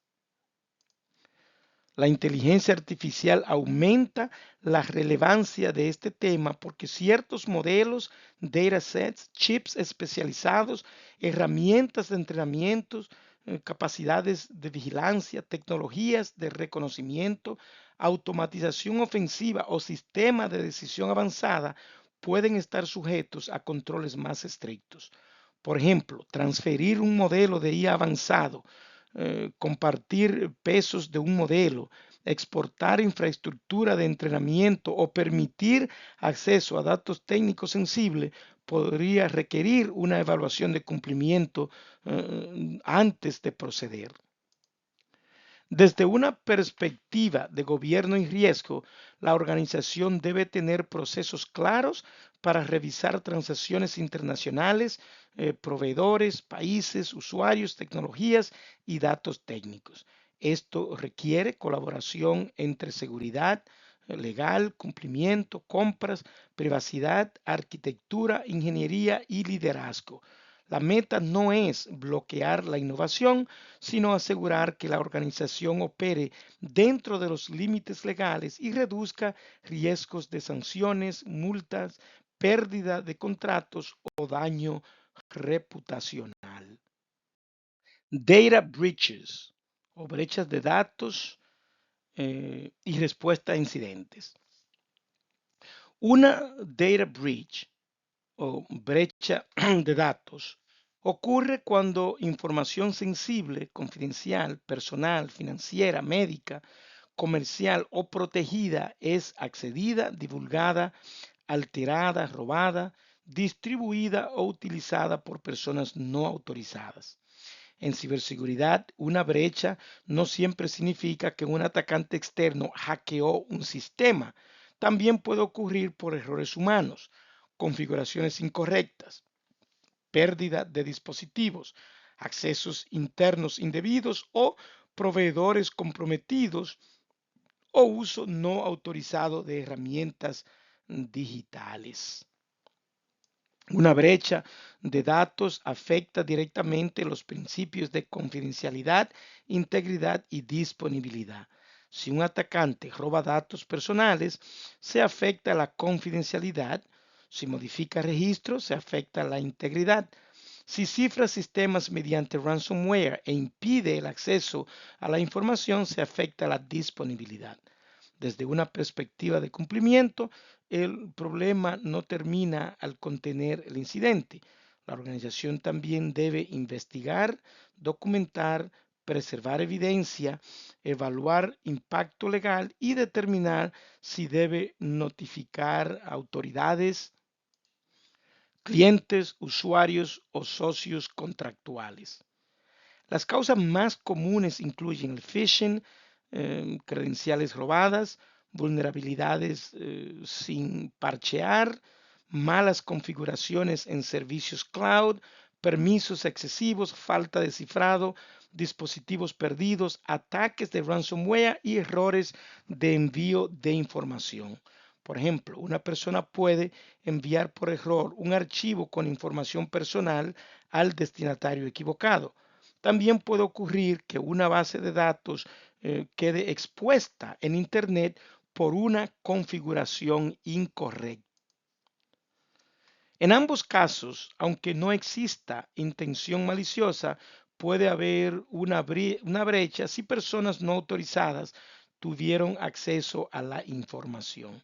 La inteligencia artificial aumenta la relevancia de este tema porque ciertos modelos, datasets, chips especializados, herramientas de entrenamiento, capacidades de vigilancia, tecnologías de reconocimiento, automatización ofensiva o sistemas de decisión avanzada pueden estar sujetos a controles más estrictos. Por ejemplo, transferir un modelo de IA avanzado, compartir pesos de un modelo, exportar infraestructura de entrenamiento o permitir acceso a datos técnicos sensibles podría requerir una evaluación de cumplimiento antes de proceder. Desde una perspectiva de gobierno y riesgo, la organización debe tener procesos claros para revisar transacciones internacionales, proveedores, países, usuarios, tecnologías y datos técnicos. Esto requiere colaboración entre seguridad, legal, cumplimiento, compras, privacidad, arquitectura, ingeniería y liderazgo. La meta no es bloquear la innovación, sino asegurar que la organización opere dentro de los límites legales y reduzca riesgos de sanciones, multas, pérdida de contratos o daño reputacional. Data breaches o brechas de datos y respuesta a incidentes. Una data breach o brecha de datos ocurre cuando información sensible, confidencial, personal, financiera, médica, comercial o protegida es accedida, divulgada, alterada, robada, distribuida o utilizada por personas no autorizadas. En ciberseguridad, una brecha no siempre significa que un atacante externo hackeó un sistema. También puede ocurrir por errores humanos, configuraciones incorrectas, pérdida de dispositivos, accesos internos indebidos o proveedores comprometidos o uso no autorizado de herramientas digitales. Una brecha de datos afecta directamente los principios de confidencialidad, integridad y disponibilidad. Si un atacante roba datos personales, se afecta la confidencialidad. Si modifica registros, se afecta la integridad. Si cifra sistemas mediante ransomware e impide el acceso a la información, se afecta la disponibilidad. Desde una perspectiva de cumplimiento, el problema no termina al contener el incidente. La organización también debe investigar, documentar, preservar evidencia, evaluar impacto legal y determinar si debe notificar a autoridades, clientes, usuarios o socios contractuales. Las causas más comunes incluyen el phishing, credenciales robadas, vulnerabilidades sin parchear, malas configuraciones en servicios cloud, permisos excesivos, falta de cifrado, dispositivos perdidos, ataques de ransomware y errores de envío de información. Por ejemplo, una persona puede enviar por error un archivo con información personal al destinatario equivocado. También puede ocurrir que una base de datos quede expuesta en Internet por una configuración incorrecta. En ambos casos, aunque no exista intención maliciosa, puede haber una brecha si personas no autorizadas tuvieron acceso a la información.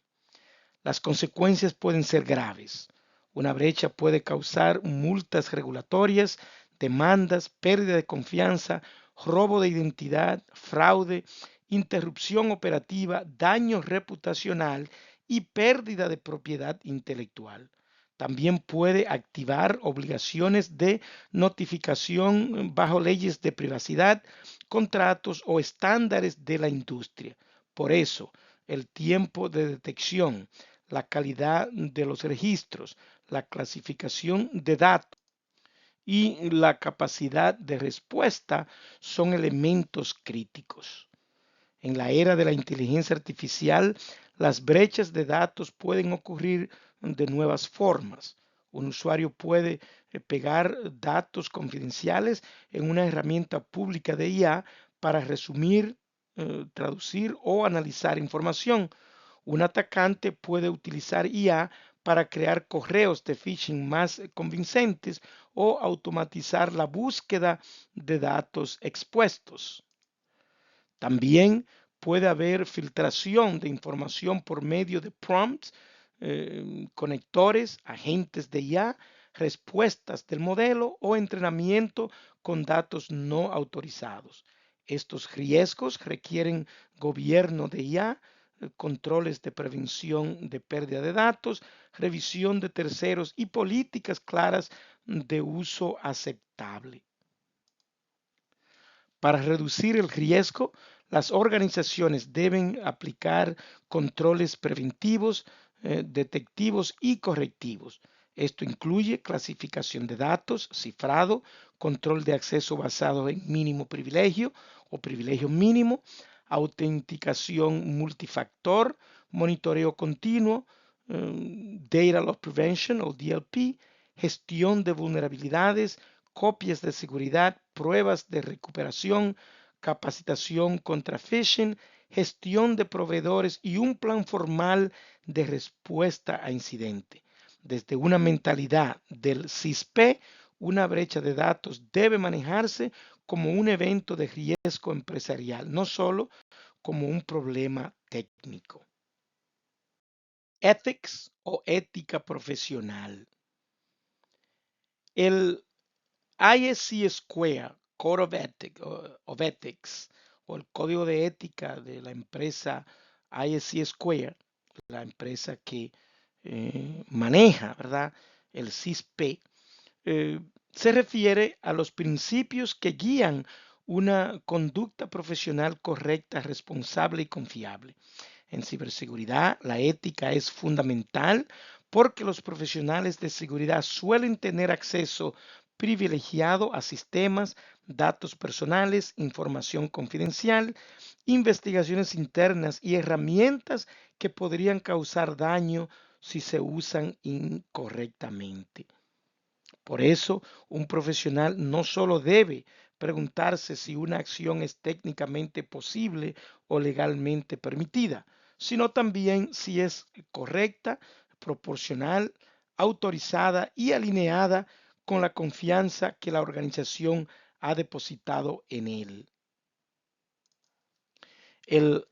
Las consecuencias pueden ser graves. Una brecha puede causar multas regulatorias, demandas, pérdida de confianza, robo de identidad, fraude, interrupción operativa, daño reputacional y pérdida de propiedad intelectual. También puede activar obligaciones de notificación bajo leyes de privacidad, contratos o estándares de la industria. Por eso, el tiempo de detección, la calidad de los registros, la clasificación de datos y la capacidad de respuesta son elementos críticos. En la era de la inteligencia artificial, las brechas de datos pueden ocurrir de nuevas formas. Un usuario puede pegar datos confidenciales en una herramienta pública de IA para resumir, traducir o analizar información. Un atacante puede utilizar IA para crear correos de phishing más convincentes o automatizar la búsqueda de datos expuestos. También puede haber filtración de información por medio de prompts, conectores, agentes de IA, respuestas del modelo o entrenamiento con datos no autorizados. Estos riesgos requieren gobierno de IA, controles de prevención de pérdida de datos, revisión de terceros y políticas claras de uso aceptable. Para reducir el riesgo, las organizaciones deben aplicar controles preventivos, detectivos y correctivos. Esto incluye clasificación de datos, cifrado, control de acceso basado en mínimo privilegio o privilegio mínimo, autenticación multifactor, monitoreo continuo, Data Loss Prevention o DLP, gestión de vulnerabilidades, copias de seguridad, pruebas de recuperación, capacitación contra phishing, gestión de proveedores y un plan formal de respuesta a incidente. Desde una mentalidad del CISP, una brecha de datos debe manejarse como un evento de riesgo empresarial, no solo como un problema técnico. Ethics o ética profesional. El ISC Square Code of Ethics o el código de ética de la empresa ISC Square, la empresa que maneja, ¿verdad?, el CISP, se refiere a los principios que guían una conducta profesional correcta, responsable y confiable. En ciberseguridad, la ética es fundamental porque los profesionales de seguridad suelen tener acceso privilegiado a sistemas, datos personales, información confidencial, investigaciones internas y herramientas que podrían causar daño si se usan incorrectamente. Por eso, un profesional no solo debe preguntarse si una acción es técnicamente posible o legalmente permitida, sino también si es correcta, proporcional, autorizada y alineada con la confianza que la organización ha depositado en él. El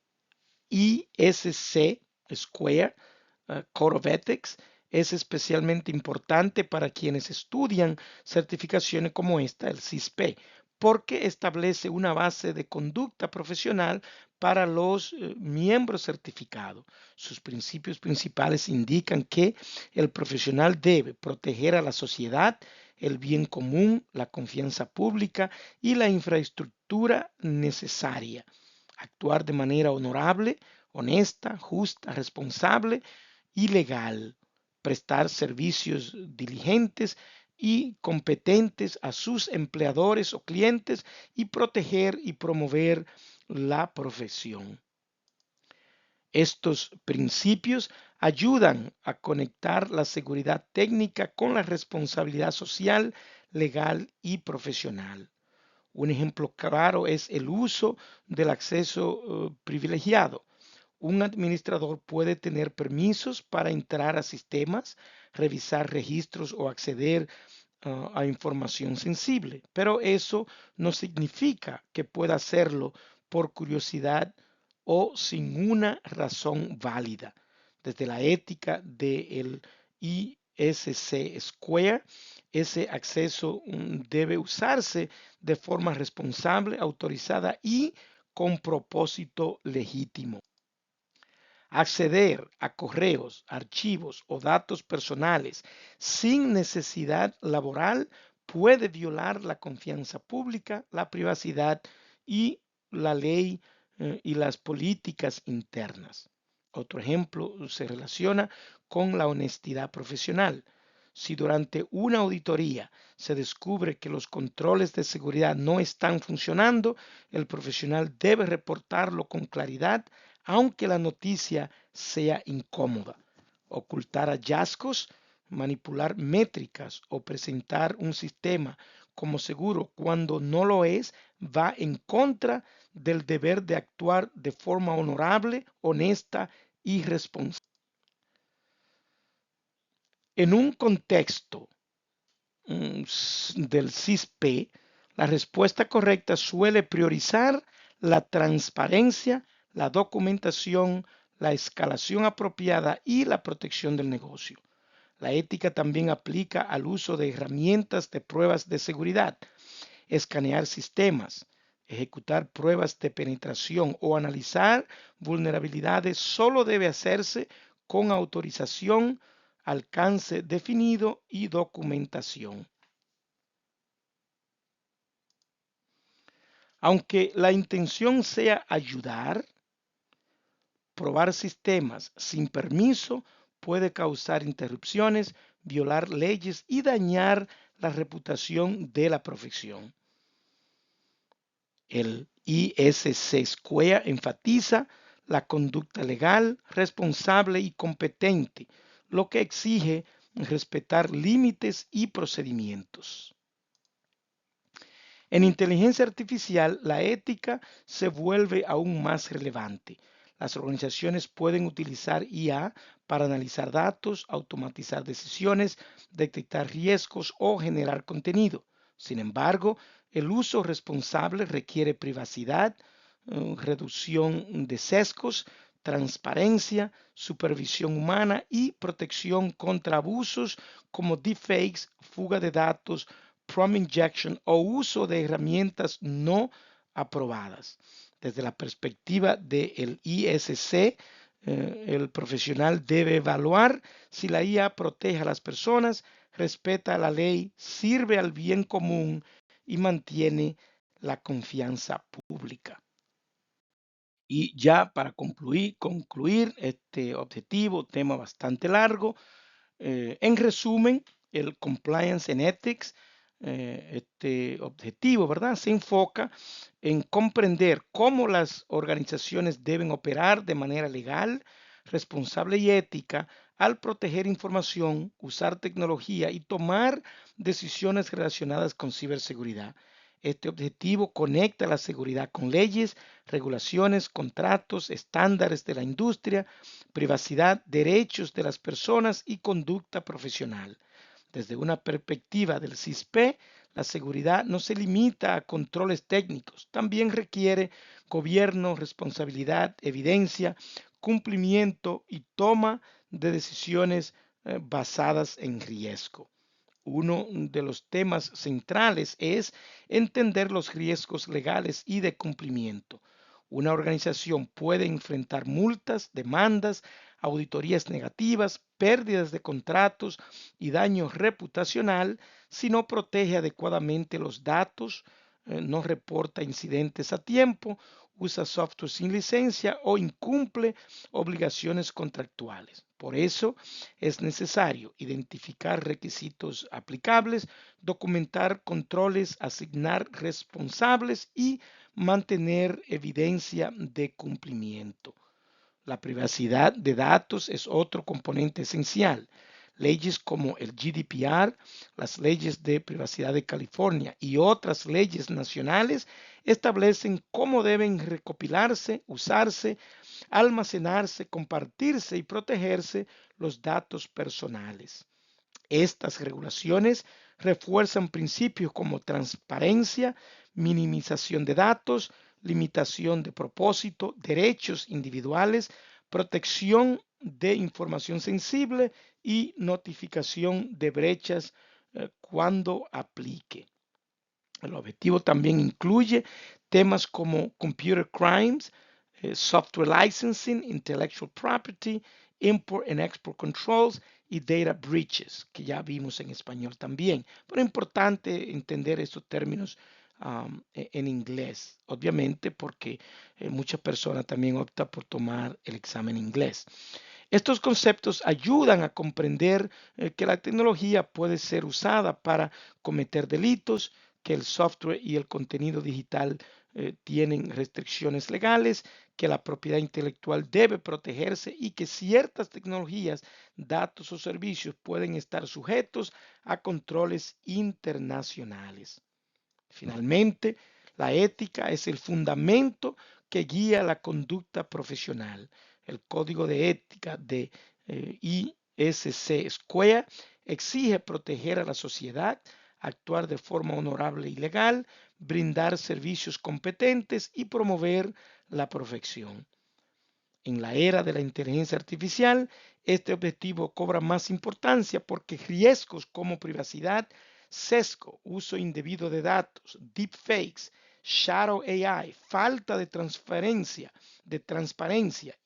ISC Square Code of Ethics es especialmente importante para quienes estudian certificaciones como esta, el CISP, porque establece una base de conducta profesional para los miembros certificados. Sus principios principales indican que el profesional debe proteger a la sociedad, el bien común, la confianza pública y la infraestructura necesaria, actuar de manera honorable, honesta, justa, responsable y legal, prestar servicios diligentes y competentes a sus empleadores o clientes y proteger y promover la profesión. Estos principios ayudan a conectar la seguridad técnica con la responsabilidad social, legal y profesional. Un ejemplo claro es el uso del acceso privilegiado. Un administrador puede tener permisos para entrar a sistemas, revisar registros o acceder a información sensible, pero eso no significa que pueda hacerlo por curiosidad o sin una razón válida. Desde la ética del ISC Square, ese acceso debe usarse de forma responsable, autorizada y con propósito legítimo. Acceder a correos, archivos o datos personales sin necesidad laboral puede violar la confianza pública, la privacidad y la ley y las políticas internas. Otro ejemplo se relaciona con la honestidad profesional. Si durante una auditoría se descubre que los controles de seguridad no están funcionando, el profesional debe reportarlo con claridad, aunque la noticia sea incómoda. Ocultar hallazgos, manipular métricas o presentar un sistema como seguro cuando no lo es, va en contra del deber de actuar de forma honorable, honesta y responsable. En un contexto del CISP, la respuesta correcta suele priorizar la transparencia, la documentación, la escalación apropiada y la protección del negocio. La ética también aplica al uso de herramientas de pruebas de seguridad, escanear sistemas, ejecutar pruebas de penetración o analizar vulnerabilidades solo debe hacerse con autorización, alcance definido y documentación. Aunque la intención sea ayudar, probar sistemas sin permiso puede causar interrupciones, violar leyes y dañar la reputación de la profesión. El ISC Square enfatiza la conducta legal, responsable y competente, lo que exige respetar límites y procedimientos. En inteligencia artificial, la ética se vuelve aún más relevante. Las organizaciones pueden utilizar IA para analizar datos, automatizar decisiones, detectar riesgos o generar contenido. Sin embargo, el uso responsable requiere privacidad, reducción de sesgos, transparencia, supervisión humana y protección contra abusos como deepfakes, fuga de datos, prompt injection o uso de herramientas no aprobadas. Desde la perspectiva del ISC, el profesional debe evaluar si la IA protege a las personas, respeta la ley, sirve al bien común y mantiene la confianza pública. Y ya para concluir este objetivo, tema bastante largo, en resumen, el Compliance and Ethics, este objetivo, ¿verdad? Se enfoca en comprender cómo las organizaciones deben operar de manera legal, responsable y ética al proteger información, usar tecnología y tomar decisiones relacionadas con ciberseguridad. Este objetivo conecta la seguridad con leyes, regulaciones, contratos, estándares de la industria, privacidad, derechos de las personas y conducta profesional. Desde una perspectiva del CISP, la seguridad no se limita a controles técnicos, también requiere gobierno, responsabilidad, evidencia, cumplimiento y toma de decisiones basadas en riesgo. Uno de los temas centrales es entender los riesgos legales y de cumplimiento. Una organización puede enfrentar multas, demandas, auditorías negativas, pérdidas de contratos y daño reputacional si no protege adecuadamente los datos, no reporta incidentes a tiempo, usa software sin licencia o incumple obligaciones contractuales. Por eso es necesario identificar requisitos aplicables, documentar controles, asignar responsables y mantener evidencia de cumplimiento. La privacidad de datos es otro componente esencial. Leyes como el GDPR, las leyes de privacidad de California y otras leyes nacionales establecen cómo deben recopilarse, usarse, almacenarse, compartirse y protegerse los datos personales. Estas regulaciones refuerzan principios como transparencia, minimización de datos, limitación de propósito, derechos individuales, protección de información sensible y notificación de brechas cuando aplique. El objetivo también incluye temas como computer crimes, software licensing, intellectual property, import and export controls y data breaches, que ya vimos en español también. Pero es importante entender estos términos en inglés, obviamente porque muchas personas también optan por tomar el examen en inglés. Estos conceptos ayudan a comprender que la tecnología puede ser usada para cometer delitos, que el software y el contenido digital tienen restricciones legales, que la propiedad intelectual debe protegerse y que ciertas tecnologías, datos o servicios pueden estar sujetos a controles internacionales. Finalmente, la ética es el fundamento que guía la conducta profesional. El código de ética de ISC Square exige proteger a la sociedad, actuar de forma honorable y legal, brindar servicios competentes y promover la perfección. En la era de la inteligencia artificial, este objetivo cobra más importancia porque riesgos como privacidad, sesgo, uso indebido de datos, deepfakes, shadow AI, falta de transparencia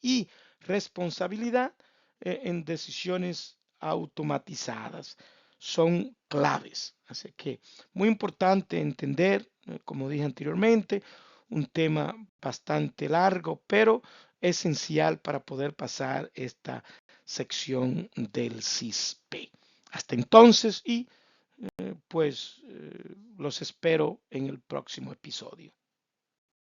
y responsabilidad en decisiones automatizadas son claves. Así que muy importante entender, como dije anteriormente, un tema bastante largo, pero esencial para poder pasar esta sección del CISP. Hasta entonces y pues los espero en el próximo episodio.